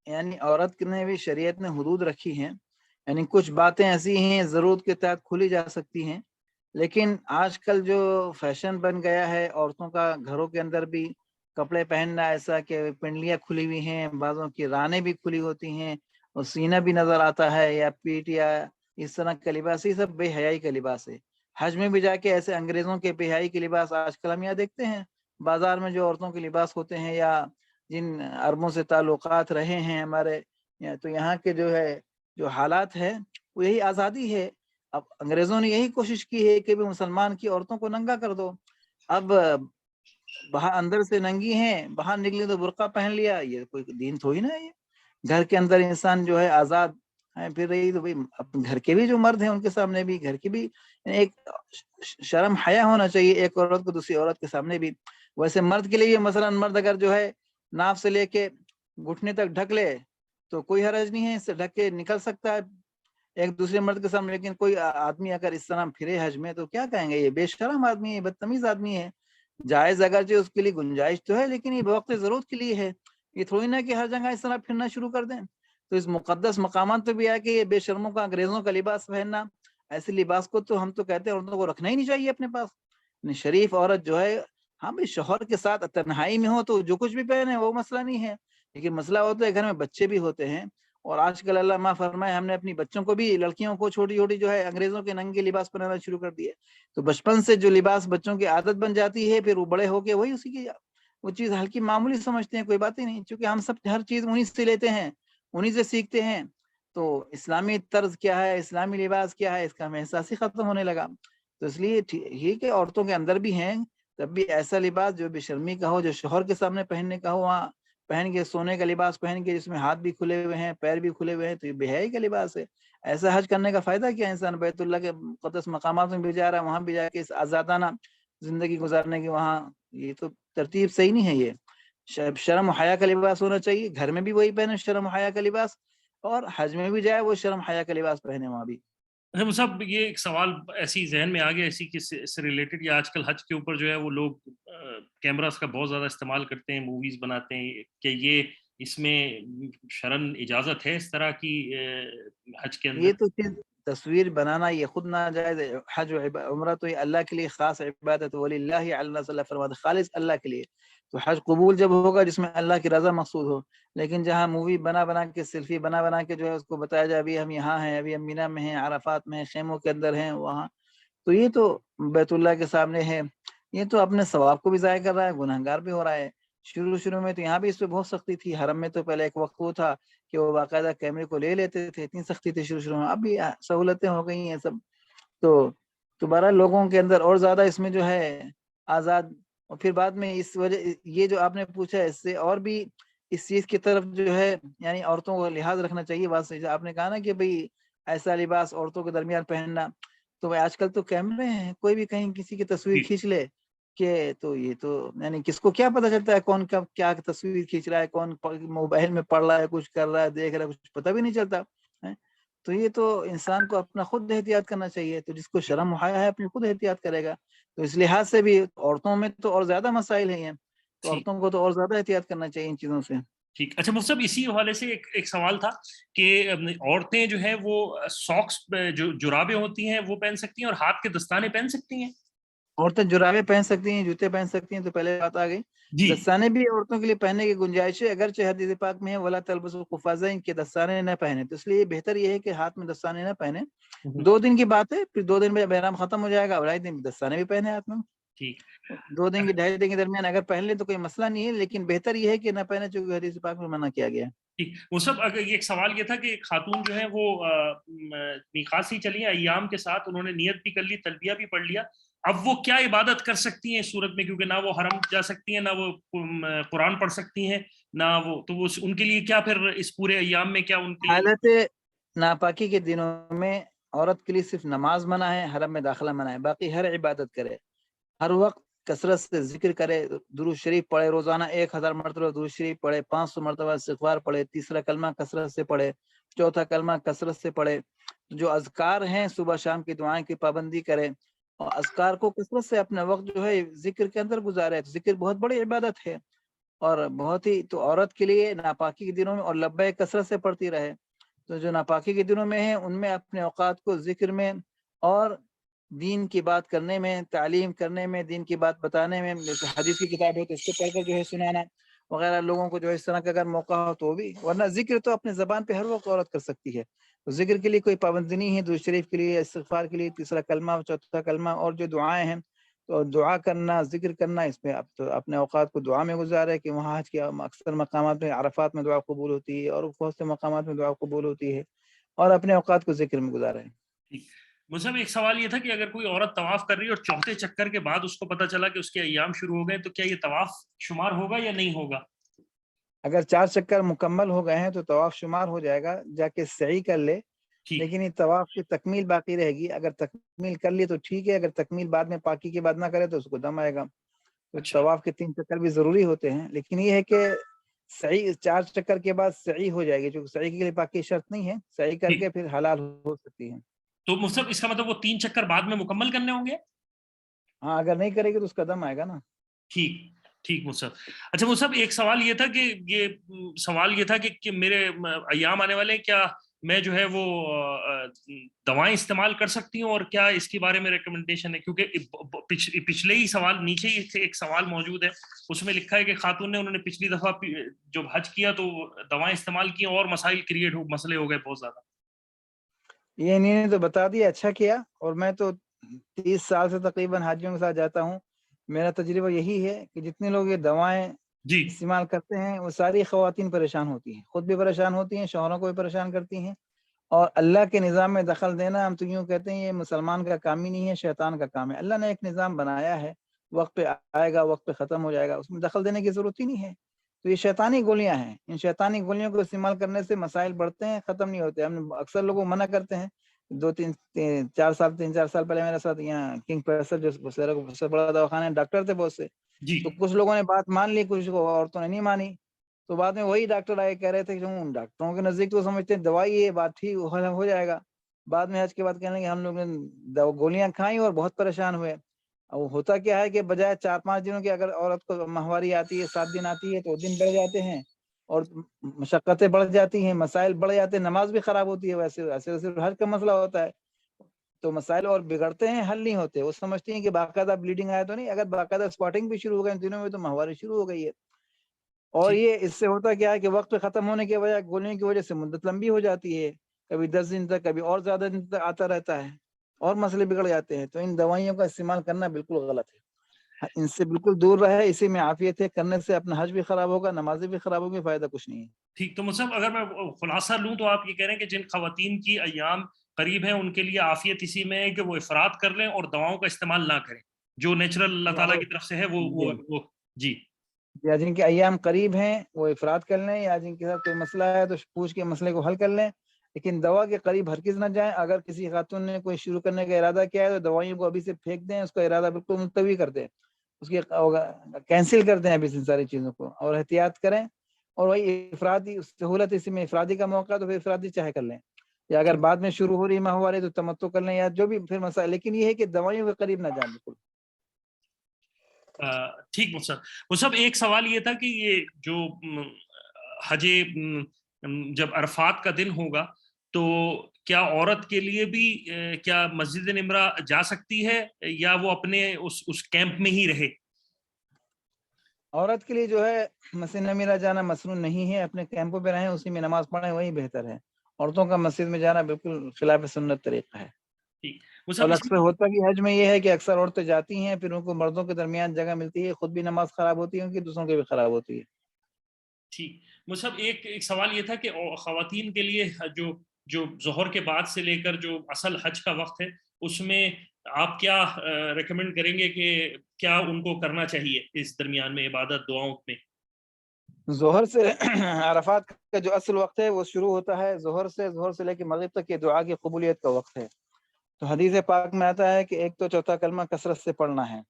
یعنی عورت نے بھی شریعت نے حدود رکھی ہیں، یعنی کچھ باتیں ایسی ہیں ضرورت کے تحت کھلی جا سکتی ہیں، لیکن آج کل جو فیشن بن گیا ہے عورتوں کا، گھروں کے اندر بھی کپڑے پہننا ایسا کہ پنڈلیاں کھلی ہوئی ہیں، بعضوں کی رانیں بھی کھلی ہوتی ہیں، اور سینہ بھی نظر آتا ہے، یا پیٹ، یا اس طرح کا لباس، یہ سب بے حیائی کا لباس ہے۔ حج میں بھی جا کے ایسے انگریزوں کے بے حیائی کے لباس آج کل ہم یہاں دیکھتے ہیں بازار میں، جو عورتوں کے لباس ہوتے ہیں، یا جن عربوں سے تعلقات رہے ہیں ہمارے، تو یہاں کے جو ہے جو حالات ہے وہ یہی آزادی ہے۔ اب انگریزوں نے یہی کوشش کی ہے کہ مسلمان کی عورتوں کو ننگا کر دو، اب باہر اندر سے ننگی ہیں، باہر نکلی تو برقع پہن لیا، یہ کوئی دین تھوڑی نا ہے یہ۔ گھر کے اندر انسان جو ہے آزاد ہے، پھر رہی تو اپنے گھر کے بھی جو مرد ہیں ان کے سامنے بھی، گھر کی بھی ایک شرم حیا ہونا چاہیے ایک عورت کو دوسری عورت کے سامنے بھی۔ ویسے مرد کے لیے مثلا مرد اگر جو ہے ناف سے لے کے گھٹنے تک ڈھک لے تو کوئی حرج نہیں ہے، اس سے ڈھک کے نکل سکتا ہے ایک دوسرے مرد کے سامنے، لیکن کوئی آدمی اگر اس طرح پھرے حج میں تو کیا کہیں گے، یہ بے شرم آدمی ہے، بدتمیز آدمی ہے۔ جائز اگرچہ اس کے لیے گنجائش تو ہے، لیکن یہ بوقت ضرورت کے لیے ہے، یہ تھوڑی نہ کہ ہر جگہ اس طرح پھرنا شروع کر دیں۔ تو اس مقدس مقامات پہ بھی ہے کہ یہ بے شرموں کا انگریزوں کا لباس پہننا ایسے لباس کو تو ہم تو کہتے ہیں عورتوں کو رکھنا ہی نہیں چاہیے اپنے پاس. شریف عورت جو ہے ہاں بھائی شوہر کے ساتھ تنہائی میں ہو تو جو کچھ بھی پہنے وہ مسئلہ نہیں ہے, لیکن مسئلہ ہوتا ہے گھر میں بچے بھی ہوتے ہیں. اور آج کل اللہ معاف فرمائے ہم نے اپنی بچوں کو بھی, لڑکیوں کو چھوٹی چھوٹی جو ہے انگریزوں کے ننگے لباس پہنانا شروع کر دیے. تو بچپن سے جو لباس بچوں کی عادت بن جاتی ہے, پھر وہ بڑے ہو کے وہی اسی کی وہ چیز ہلکی معمولی سمجھتے ہیں, کوئی بات ہی نہیں, چونکہ ہم سب ہر چیز انہیں سے لیتے ہیں, انہیں سے سیکھتے ہیں. تو اسلامی طرز کیا ہے, اسلامی لباس کیا ہے, اس کا ہمیں احساس ہی ختم ہونے لگا. تو اس لیے یہ کہ عورتوں کے اندر بھی ہیں تب بھی ایسا لباس جو بے شرمی کا ہو, جو شوہر کے سامنے پہننے کا ہو, وہاں پہن کے سونے کا لباس پہن کے جس میں ہاتھ بھی کھلے ہوئے ہیں پیر بھی کھلے ہوئے ہیں, تو یہ بے حیائی کا لباس ہے. ایسا حج کرنے کا فائدہ کیا, انسان بیت اللہ کے مقدس مقامات میں بھی جا رہا ہے, وہاں بھی جا کے اس آزادانہ زندگی گزارنے کی وہاں, یہ تو ترتیب صحیح نہیں ہے. یہ شرم و حیا کا لباس ہونا چاہیے, گھر میں بھی وہی پہنے شرم و حیا کا لباس, اور حج میں بھی جائے وہ شرم حیا کا لباس پہنے وہاں بھی. صاحب یہ ایک سوال ایسی ذہن میں آ گیا اسی کے سے ریلیٹڈ, یا آج کل حج کے اوپر جو ہے وہ لوگ کیمراز کا بہت زیادہ استعمال کرتے ہیں, موویز بناتے ہیں, کہ یہ اس میں شرعن اجازت ہے اس طرح کی حج کے اندر؟ یہ تو چیز تصویر بنانا یہ خود ناجائز ہے. حج و عمرہ تو یہ اللہ کے لیے خاص عبادت, وللہ علی الناس فرماتے خالص اللہ کے لیے. تو حج قبول جب ہوگا جس میں اللہ کی رضا مقصود ہو. لیکن جہاں مووی بنا بنا کے, سیلفی بنا بنا کے جو ہے اس کو بتایا جائے ابھی ہم یہاں ہیں, ابھی ہم مینا میں ہیں, عرفات میں ہیں, خیموں کے اندر ہیں وہاں, تو یہ تو بیت اللہ کے سامنے ہے, یہ تو اپنے ثواب کو بھی ضائع کر رہا ہے, گنہگار بھی ہو رہا ہے. شروع میں تو یہاں بھی اس پہ بہت سختی تھی, حرم میں تو پہلے ایک وقت وہ تھا کہ وہ باقاعدہ کیمرے کو لے لیتے تھے, اتنی سختی تھی شروع میں, اب بھی سہولتیں ہو گئی ہیں سب. تو دوبارہ لوگوں کے اندر اور زیادہ اس میں جو ہے آزاد. اور پھر بعد میں اس وجہ یہ جو آپ نے پوچھا اس سے اور بھی اس چیز کی طرف جو ہے یعنی عورتوں کو لحاظ رکھنا چاہیے. بات سے آپ نے کہا نا کہ بھئی ایسا لباس عورتوں کے درمیان پہننا, تو آج کل تو کیمرے ہیں, کوئی بھی کہیں کسی کی تصویر کھینچ لے کہ تو یہ تو یعنی کس کو کیا پتا چلتا ہے کون کیا تصویر کھینچ رہا ہے, کون موبائل میں پڑھ رہا ہے, کچھ کر رہا ہے, دیکھ رہا ہے, کچھ پتہ بھی نہیں چلتا. تو یہ تو انسان کو اپنا خود احتیاط کرنا چاہیے. تو جس کو شرم و حیا ہے اپنی خود احتیاط کرے گا. تو اس لحاظ سے بھی عورتوں میں تو اور زیادہ مسائل ہیں, تو عورتوں کو تو اور زیادہ احتیاط کرنا چاہیے ان چیزوں سے. ٹھیک. اچھا مفتی صاحب, اسی حوالے سے ایک سوال تھا کہ عورتیں جو ہیں وہ ساکس جو جرابیں ہوتی ہیں وہ پہن سکتی ہیں اور ہاتھ کے دستانے پہن سکتی ہیں؟ عورتیں جرابیں پہن سکتی ہیں, جوتے پہن سکتی ہیں, تو پہلے بات آ گئی. دستانے بھی عورتوں کے لیے پہننے کی گنجائش ہے, اگرچہ حدیث پاک میں ہے ولا تلبسوا القفازین کے دستانے نہ پہنے, تو اس لیے بہتر یہ ہے کہ ہاتھ میں دستانے نہ پہنے. 2 دن کی بات ہے, پھر 2 دن میں احرام ختم ہو جائے گا, اور 2.5 دن دستانے بھی پہنے ہاتھ میں. ٹھیک. 2 دن کی 2.5 دن کے درمیان اگر پہن لے تو کوئی مسئلہ نہیں ہے, لیکن بہتر یہ ہے کہ نہ پہنے, چونکہ حدیث پاک میں منع کیا گیا ہے. ٹھیک. وہ سب اگر یہ ایک سوال یہ تھا کہ خاتون جو ہے وہ میقات سے چلی ہیں ایام کے ساتھ, انہوں نے نیت بھی کر لی, تلبیہ بھی پڑھ لیا, اب وہ کیا عبادت کر سکتی ہیں اس صورت میں, کیونکہ نہ وہ حرم جا سکتی ہیں, نہ وہ قرآن پڑھ سکتی ہیں, نہ وہ, تو وہ ان کے لیے کیا پھر اس پورے ایام میں کیا ان کے حالت ناپاکی کے دنوں میں عورت کے لیے صرف نماز منع ہے, حرم میں داخلہ منع ہے, باقی ہر عبادت کرے, ہر وقت کثرت سے ذکر کرے, درود شریف پڑھے, روزانہ 1000 مرتبہ درود شریف پڑھے, 500 مرتبہ استغفار پڑھے, تیسرا کلمہ کثرت سے پڑھے, چوتھا کلمہ کثرت سے پڑھے, جو اذکار ہیں صبح شام کی دعائیں کی پابندی کرے, اور اذکار کو کثرت سے اپنا وقت جو ہے ذکر کے اندر گزارے. ذکر بہت بڑی عبادت ہے, اور بہت ہی تو عورت کے لیے ناپاکی کے دنوں میں اور لبیک کثرت سے پڑھتی رہے. تو جو ناپاکی کے دنوں میں ہیں ان میں اپنے اوقات کو ذکر میں اور دین کی بات کرنے میں, تعلیم کرنے میں, دین کی بات بتانے میں, جیسے حدیث کی کتاب ہو تو اس کو پڑھ کر جو ہے سنانا وغیرہ, لوگوں کو جو ہے اس طرح کا اگر موقع ہو تو بھی, ورنہ ذکر تو اپنے زبان پہ ہر وقت عورت کر سکتی ہے. تو ذکر کے لیے کوئی پابندی نہیں ہے, درود شریف کے لیے, استغفار کے لیے, تیسرا کلمہ, چوتھا کلمہ, اور جو دعائیں ہیں تو دعا کرنا, ذکر کرنا, اس میں تو اپنے اوقات کو دعا میں گزارے, کہ وہاں حج کے اکثر مقامات میں, عرفات میں دعا قبول ہوتی ہے, اور بہت سے مقامات میں دعا قبول ہوتی ہے, اور اپنے اوقات کو ذکر میں گزارے. مجھے ایک سوال یہ تھا کہ اگر کوئی عورت طواف کر رہی ہے اور چوتھے چکر کے بعد اس کو پتہ چلا کہ اس کے ایام شروع ہو گئے, تو کیا یہ طواف شمار ہوگا یا نہیں ہوگا؟ اگر 4 چکر مکمل ہو گئے ہیں تو طواف شمار ہو جائے گا, جا کے سعی کر لے, لیکن یہ طواف کی تکمیل باقی رہے گی. اگر تکمیل کر لی تو ٹھیک ہے, اگر تکمیل بعد میں پاکی کے بعد نہ کرے تو اس کو دم آئے گا. تو طواف کے 3 چکر بھی ضروری ہوتے ہیں, لیکن یہ ہے کہ سعی 4 چکر کے بعد سعی ہو جائے گی, جو سعی کے لیے پاکی شرط نہیں ہے, سعی کر کے پھر حلال ہو سکتی ہے. تو مصطفیٰ اس کا مطلب وہ 3 چکر بعد میں مکمل کرنے ہوں گے؟ ہاں, اگر نہیں کرے گی تو اس کا دم آئے گا نا. ٹھیک مصطفیٰ. اچھا مصطفیٰ, ایک سوال یہ تھا کہ میرے ایام آنے والے, کیا میں جو ہے وہ دوائیں استعمال کر سکتی ہوں, اور کیا اس کے بارے میں ریکمنڈیشن ہے؟ کیونکہ پچھلے ہی سوال نیچے ہی ایک سوال موجود ہے, اس میں لکھا ہے کہ خاتون نے, انہوں نے پچھلی دفعہ جب حج کیا تو دوائیں استعمال کی اور مسئلے ہو گئے بہت زیادہ. یہ انہیں نے تو بتا دیا, اچھا کیا. اور میں تو 30 سال سے تقریباً حاجیوں کے ساتھ جاتا ہوں, میرا تجربہ یہی ہے کہ جتنے لوگ یہ دوائیں جی استعمال کرتے ہیں وہ ساری خواتین پریشان ہوتی ہیں, خود بھی پریشان ہوتی ہیں, شوہروں کو بھی پریشان کرتی ہیں. اور اللہ کے نظام میں دخل دینا, ہم تو یوں کہتے ہیں یہ مسلمان کا کام ہی نہیں ہے, شیطان کا کام ہے. اللہ نے ایک نظام بنایا ہے, وقت پہ آئے گا, وقت پہ ختم ہو جائے گا, اس میں دخل دینے کی ضرورت ہی نہیں ہے. تو یہ شیطانی گولیاں ہیں, ان شیطانی گولیوں کو استعمال کرنے سے مسائل بڑھتے ہیں, ختم نہیں ہوتے. ہم اکثر لوگوں کو منع کرتے ہیں. 3-4 سال پہلے میرے ساتھ یہاں کنگ پریسر جو سب سے بڑا دواخانہ ہے, ڈاکٹر تھے بہت سے. جی تو کچھ لوگوں نے بات مان لی, کچھ عورتوں نے نہیں مانی. تو بعد میں وہی ڈاکٹر آئے, کہہ رہے تھے کہ ڈاکٹروں کے نزدیک تو سمجھتے ہیں دوائی یہ بات ٹھیک ہو جائے گا. بعد میں حج کے بعد کہنے لگے ہم لوگ نے گولیاں کھائیں اور بہت پریشان ہوئے. اب ہوتا کیا ہے کہ بجائے 4-5 دنوں کی اگر عورت کو ماہواری آتی ہے, 7 دن آتی ہے, تو دن بڑھ جاتے ہیں اور مشقتیں بڑھ جاتی ہیں, مسائل بڑھ جاتے ہیں, نماز بھی خراب ہوتی ہے. ویسے صرف حج کا مسئلہ ہوتا ہے, تو مسائل اور بگڑتے ہیں, حل نہیں ہوتے. وہ سمجھتی ہیں کہ باقاعدہ بلیڈنگ آیا تو نہیں, اگر باقاعدہ اسپاٹنگ بھی شروع ہو گئی ان دنوں میں تو ماہواری شروع ہو گئی ہے. اور ٹھیک. یہ اس سے ہوتا کیا ہے کہ وقت پہ ختم ہونے کی وجہ گولیوں کی وجہ سے مدت لمبی ہو جاتی ہے, کبھی 10 دن تک, کبھی اور زیادہ دن تک آتا رہتا ہے, اور مسئلے بگڑ جاتے ہیں. تو ان دوائیوں کا استعمال کرنا بالکل غلط ہے, ان سے بالکل دور رہے. اسی میں عافیت ہے, کرنے سے اپنا حج بھی خراب ہوگا, نمازیں بھی خراب ہوگی, فائدہ کچھ نہیں ہے. ٹھیک, تو مصعب اگر میں خلاصہ لوں تو آپ یہ کہہ رہے ہیں کہ جن خواتین کی ایام قریب ہیں ان کے لیے عافیت اسی میں ہے کہ وہ افراط کر لیں اور دواؤں کا استعمال نہ کریں, جو نیچرل اللہ تعالیٰ کی طرف سے ہے وہ جی. یا جن کے ایام قریب ہیں وہ افراد کر لیں, یا جن کے ساتھ کوئی مسئلہ ہے تو پوچھ کے مسئلے کو حل کر لیں, لیکن دوا کے قریب ہرگز نہ جائیں. اگر کسی خاتون نے کوئی شروع کرنے کا ارادہ کیا ہے تو دوائیوں کو ابھی سے پھینک دیں, اس کا ارادہ بالکل ملتوی کر دیں, اس کی کینسل کر دیں ابھی سے ساری چیزوں کو, اور احتیاط کریں. اور وہی افرادی سہولت اسی میں افرادی کا موقع تو پھر افرادی چاہے کر لیں, یا اگر بعد میں شروع ہو رہی ماہواری تو تمتع کر لیں, یا جو بھی پھر مسئلہ. لیکن یہ ہے کہ دوائیوں کے قریب نہ جائیں بالکل. ٹھیک مصعب ایک سوال یہ تھا کہ یہ جو حج جب عرفات کا دن ہوگا تو کیا عورت کے لیے بھی کیا مسجد نمرہ جا سکتی ہے, یا وہ اپنے اس کیمپ میں ہی رہے؟ عورت کے لیے جو ہے مسجد نمرہ جانا مسنون نہیں ہے, اپنے کیمپوں پہ رہیں, اسی میں نماز پڑھیں, وہی بہتر ہے. عورتوں کا مسجد میں جانا بالکل خلاف سنت طریقہ ہے. اور اکثر ہوتا کہ حج میں یہ ہے کہ اکثر عورتیں جاتی ہیں, پھر ان کو مردوں کے درمیان جگہ ملتی ہے, خود بھی نماز خراب ہوتی ہے ان کی, دوسروں کی بھی خراب ہوتی ہے. ٹھیک مصعب ایک سوال یہ تھا کہ خواتین کے لیے جو ظہر کے بعد سے لے کر جو اصل حج کا وقت ہے اس میں آپ کیا ریکمینڈ کریں گے کہ کیا ان کو کرنا چاہیے اس درمیان میں عبادت دعاؤں میں؟ ظہر سے عرفات کا جو اصل وقت ہے وہ شروع ہوتا ہے ظہر سے لے کے مغرب تک, یہ دعا کی قبولیت کا وقت ہے. تو حدیث پاک میں آتا ہے کہ ایک تو چوتھا کلمہ کثرت سے پڑھنا ہے,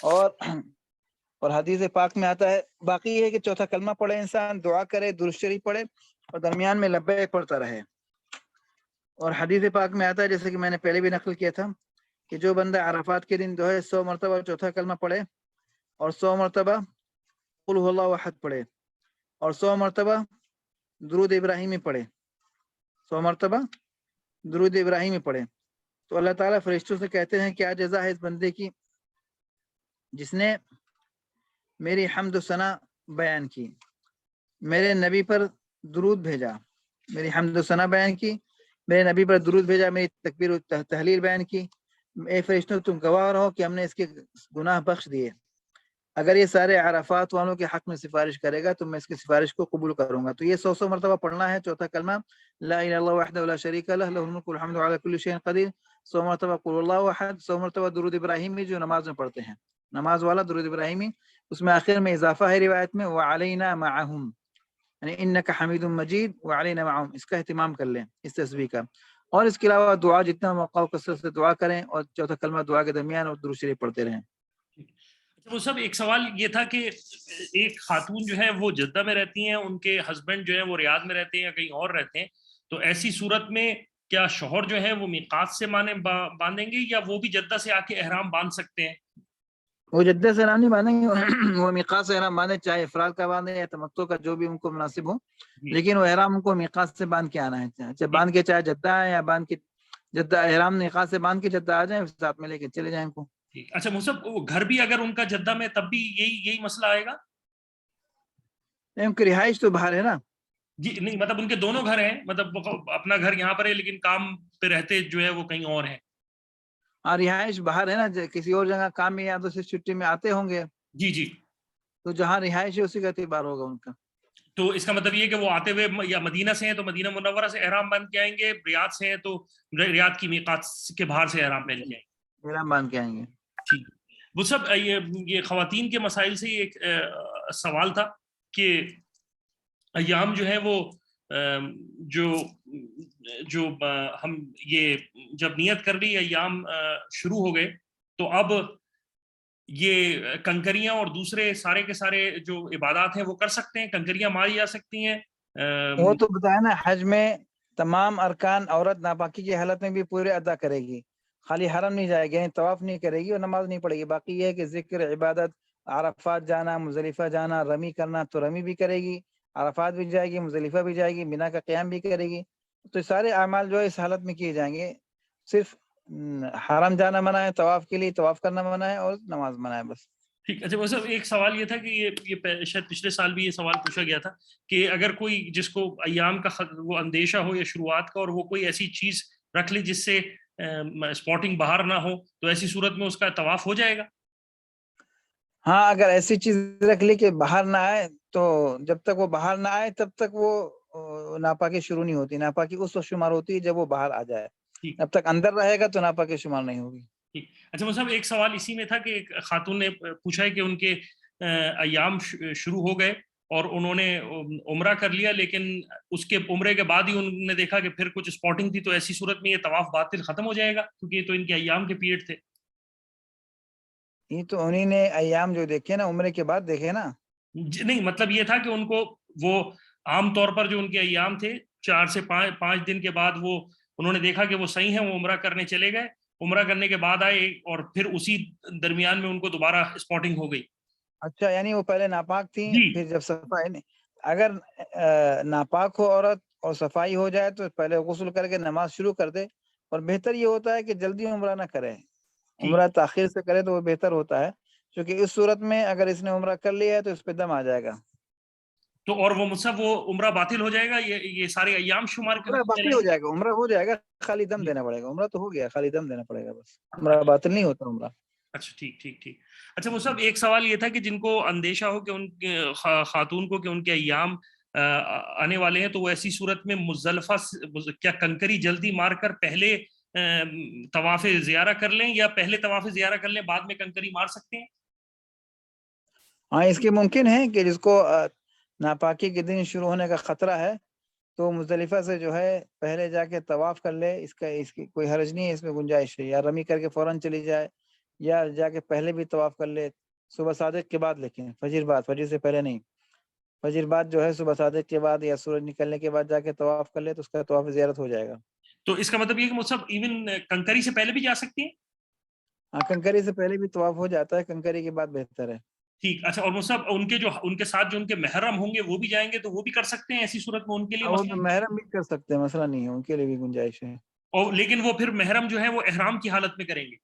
اور حدیث پاک میں آتا ہے باقی یہ ہے کہ چوتھا کلمہ پڑھے انسان, دعا کرے, درود شریف پڑھے, اور درمیان میں لبیک پڑھتا رہے. اور حدیث پاک میں آتا ہے جیسے کہ میں نے پہلے بھی نقل کیا تھا کہ جو بندہ عرفات کے دن جو ہے 100 مرتبہ چوتھا کلمہ پڑھے, اور 100 مرتبہ قل هو اللہ احد پڑھے, اور 100 مرتبہ درود ابراہیمی پڑھے, 100 مرتبہ درود ابراہیمی پڑھے, تو اللہ تعالیٰ فرشتوں سے کہتے ہیں کیا جزا ہے اس بندے کی جس نے میری حمد و ثنا بیان کی, میرے نبی پر درود بھیجا, میری حمد و ثنا بیان کی, میرے نبی پر درود بھیجا, میری تکبیر و تحلیل بیان کی. اے فرشتوں تم گواہ رہو کہ ہم نے اس کے گناہ بخش دیے. اگر یہ سارے عرفات والوں کے حق میں سفارش کرے گا تو میں اس کی سفارش کو قبول کروں گا. تو یہ 100 مرتبہ پڑھنا ہے چوتھا کلمہ لا الہ الا اللہ وحدہ لا شریک لہ لہ الملک والحمد علی کل شیء قدیر, 100 مرتبہ قل اللہ احد, 100 مرتبہ درود ابراہیمی جو نماز میں پڑھتے ہیں, نماز والا درود ابراہیمی, اس میں آخر میں اضافہ ہے روایت میں وعلینا معہم, یعنی انک حمید مجید وعلینا معہم, اس کا اہتمام کر لیں اس تسبیح کا. اور اس کے علاوہ دعا جتنا موقع ہو کثرت سے دعا کریں, اور چوتھا کلمہ دعا کے درمیان اور درود شریف پڑھتے رہیں. وہ سب ایک سوال یہ تھا کہ ایک خاتون جو ہے وہ جدہ میں رہتی ہیں, ان کے ہسبینڈ جو ہے وہ ریاض میں رہتے ہیں یا کہیں اور رہتے ہیں, تو ایسی صورت میں کیا شوہر جو ہے وہ میقات سے باندھیں گے, یا وہ بھی جدہ سے آ کے احرام باندھ سکتے ہیں؟ وہ جدہ سے احرام نہیں باندھیں گے، وہ میقات سے احرام باندھے، چاہے افراد کا باندھے یا تمتع کا، جو بھی ان کو مناسب ہو، جی لیکن وہ احرام ان کو میقات سے باندھ کے آنا ہے، چاہے باندھ کے چاہے جدہ ہے یا باندھ کے جدہ، احرام میقات سے باندھ کے جدہ آ جائیں، ساتھ میں لے کے چلے جائیں ان کو۔ ٹھیک، اچھا مصعب، وہ گھر بھی اگر ان کا جدہ میں تب بھی یہی مسئلہ آئے گا؟ ان کی رہائش تو باہر ہے نا۔ جی نہیں، مطلب ان کے دونوں گھر ہیں، مطلب اپنا گھر یہاں پر ہے لیکن کام پہ رہتے جو ہے وہ کہیں اور ہیں۔ اور رہائش باہر ہے نا، کسی اور جگہ کام میں یا دوسری چھٹی میں آتے ہوں گے، جی جی، تو جہاں رہائش ہے اسی کا اعتبار ہوگا ان کا۔ تو اس کا مطلب یہ کہ وہ آتے ہوئے یا مدینہ سے ہیں تو مدینہ منورہ سے احرام باندھ کے آئیں گے، ریاض سے ہیں تو ریاض کی میقات کے باہر سے احرام پہن کے آئیں گے۔ احرام باندھ کے آئیں گے۔ ٹھیک، وہ سب یہ خواتین کے مسائل سے ایک سوال تھا کہ ایام جو ہے وہ جو جو ہم یہ جب نیت کر لی ایام شروع ہو گئے، تو اب یہ کنکریاں اور دوسرے سارے کے سارے جو عبادات ہیں وہ کر سکتے ہیں، کنکریاں ماری جا سکتی ہیں۔ وہ تو بتایا نا، حج میں تمام ارکان عورت ناپاکی کی حالت میں بھی پورے ادا کرے گی، خالی حرم نہیں جائے گی، یعنی طواف نہیں کرے گی اور نماز نہیں پڑھے گی، باقی یہ ہے کہ ذکر، عبادت، عرفات جانا، مزدلفہ جانا، رمی کرنا تو رمی بھی کرے گی، عرفات بھی جائے گی، مزدلفہ بھی جائے گی، مینا کا قیام بھی کرے گی، تو سارے اعمال جو ہے اس حالت میں کیے جائیں گے، صرف حرم جانا منع ہے، طواف کے لیے طواف کرنا منع ہے اور نماز منع ہے بس۔ ٹھیک، اچھا مطلب ایک سوال یہ تھا کہ یہ شاید پچھلے سال بھی یہ سوال پوچھا گیا تھا کہ اگر کوئی جس کو ایام کا وہ اندیشہ ہو یا شروعات کا، اور وہ کوئی ایسی چیز رکھ لے جس سے اسپاٹنگ باہر نہ ہو، تو ایسی صورت میں اس کا طواف ہو جائے گا؟ ہاں، اگر ایسی چیز رکھ لی کہ باہر نہ آئے، تو جب تک وہ باہر نہ آئے تب تک وہ ناپاکی شروع نہیں ہوتی، ناپاکی اس وقت شمار ہوتی ہے جب وہ باہر آ جائے، ٹھیک جب تک اندر رہے گا تو ناپاکی شمار نہیں ہوگی۔ ٹھیک، اچھا مصعب ایک سوال اسی میں تھا کہ ایک خاتون نے پوچھا ہے کہ ان کے ایام شروع ہو گئے اور انہوں نے عمرہ کر لیا، لیکن اس کے عمرے کے بعد ہی انہوں نے دیکھا کہ پھر کچھ اسپاٹنگ تھی، تو ایسی صورت میں یہ طواف باطل ختم ہو جائے گا کیونکہ یہ تو ان کے ایام کے پیریڈ تھے؟ یہ تو انہی نے ایام جو دیکھے نا عمرے کے بعد دیکھے نا۔ نہیں، مطلب یہ تھا کہ ان کو وہ عام طور پر جو ان کے ایام تھے 4 سے 5 دن کے بعد وہ انہوں نے دیکھا کہ وہ صحیح ہیں، وہ عمرہ کرنے چلے گئے، عمرہ کرنے کے بعد آئے اور پھر اسی درمیان میں ان کو دوبارہ اسپاٹنگ ہو گئی۔ اچھا، یعنی وہ پہلے ناپاک تھی، جی پھر جب صفائی نہیں، اگر ناپاک ہو عورت اور صفائی ہو جائے تو پہلے غسل کر کے نماز شروع کر دے، اور بہتر یہ ہوتا ہے کہ جلدی عمرہ نہ کرے، ٹھیک، عمرہ تاخیر سے کرے تو وہ بہتر ہوتا ہے، کیونکہ اس صورت میں اگر اس نے عمرہ کر لیا ہے تو اس پہ دم آ جائے گا۔ تو اور وہ مجھ سے وہ عمرہ باطل ہو جائے گا، یہ سارے ایام شمار عمرہ باطل چلیں ہو گے؟ جائے گا، عمرہ ہو جائے گا، خالی دم جی، دینا پڑے گا، عمرہ تو ہو گیا، خالی دم دینا پڑے گا بس، عمرہ باطل نہیں ہوتا عمرہ۔ اچھا ٹھیک ٹھیک ٹھیک، اچھا وہ سب ایک سوال یہ تھا کہ جن کو اندیشہ ہو کہ ان کے خاتون کو کہ ان کے ایام آنے والے ہیں، تو وہ ایسی صورت میں مزدلفہ کیا کنکری جلدی مار کر پہلے طواف زیارہ کر لیں، یا پہلے طواف زیارہ کر لیں بعد میں کنکری مار سکتے ہیں؟ ہاں، اس کی ممکن ہے کہ جس کو ناپاکی کے دن شروع ہونے کا خطرہ ہے تو مزدلفہ سے جو ہے پہلے جا کے طواف کر لے، اس کی کوئی حرج نہیں ہے، اس میں گنجائش ہے، یا رمی کر کے فوراً چلی جائے، یا جا کے پہلے بھی طواف کر لے صبح صادق کے بعد، لیکن فجر بعد، فجر سے پہلے نہیں، فجر بعد جو ہے صبح صادق کے بعد یا سورج نکلنے کے بعد جا کے طواف کر لے تو اس کا طواف زیارت ہو جائے گا۔ تو اس کا مطلب یہ کہ مجھ سب ایون کنکری سے پہلے بھی جا سکتی ہیں؟ ہاں، کنکری سے پہلے بھی طواف ہو جاتا ہے، کنکری کے بعد بہتر ہے۔ ٹھیک، اچھا، اور مصعب ان کے ساتھ جو ان کے محرم ہوں گے وہ بھی جائیں گے تو وہ بھی کر سکتے ہیں ایسی صورت میں؟ ان کے لیے وہ مسئلہ تو نہیں؟ محرم بھی کر سکتے ہیں، مسئلہ نہیں ہے، ان کے لیے بھی گنجائش ہے۔ اور لیکن وہ پھر محرم جو ہے وہ احرام کی حالت میں کریں گے؟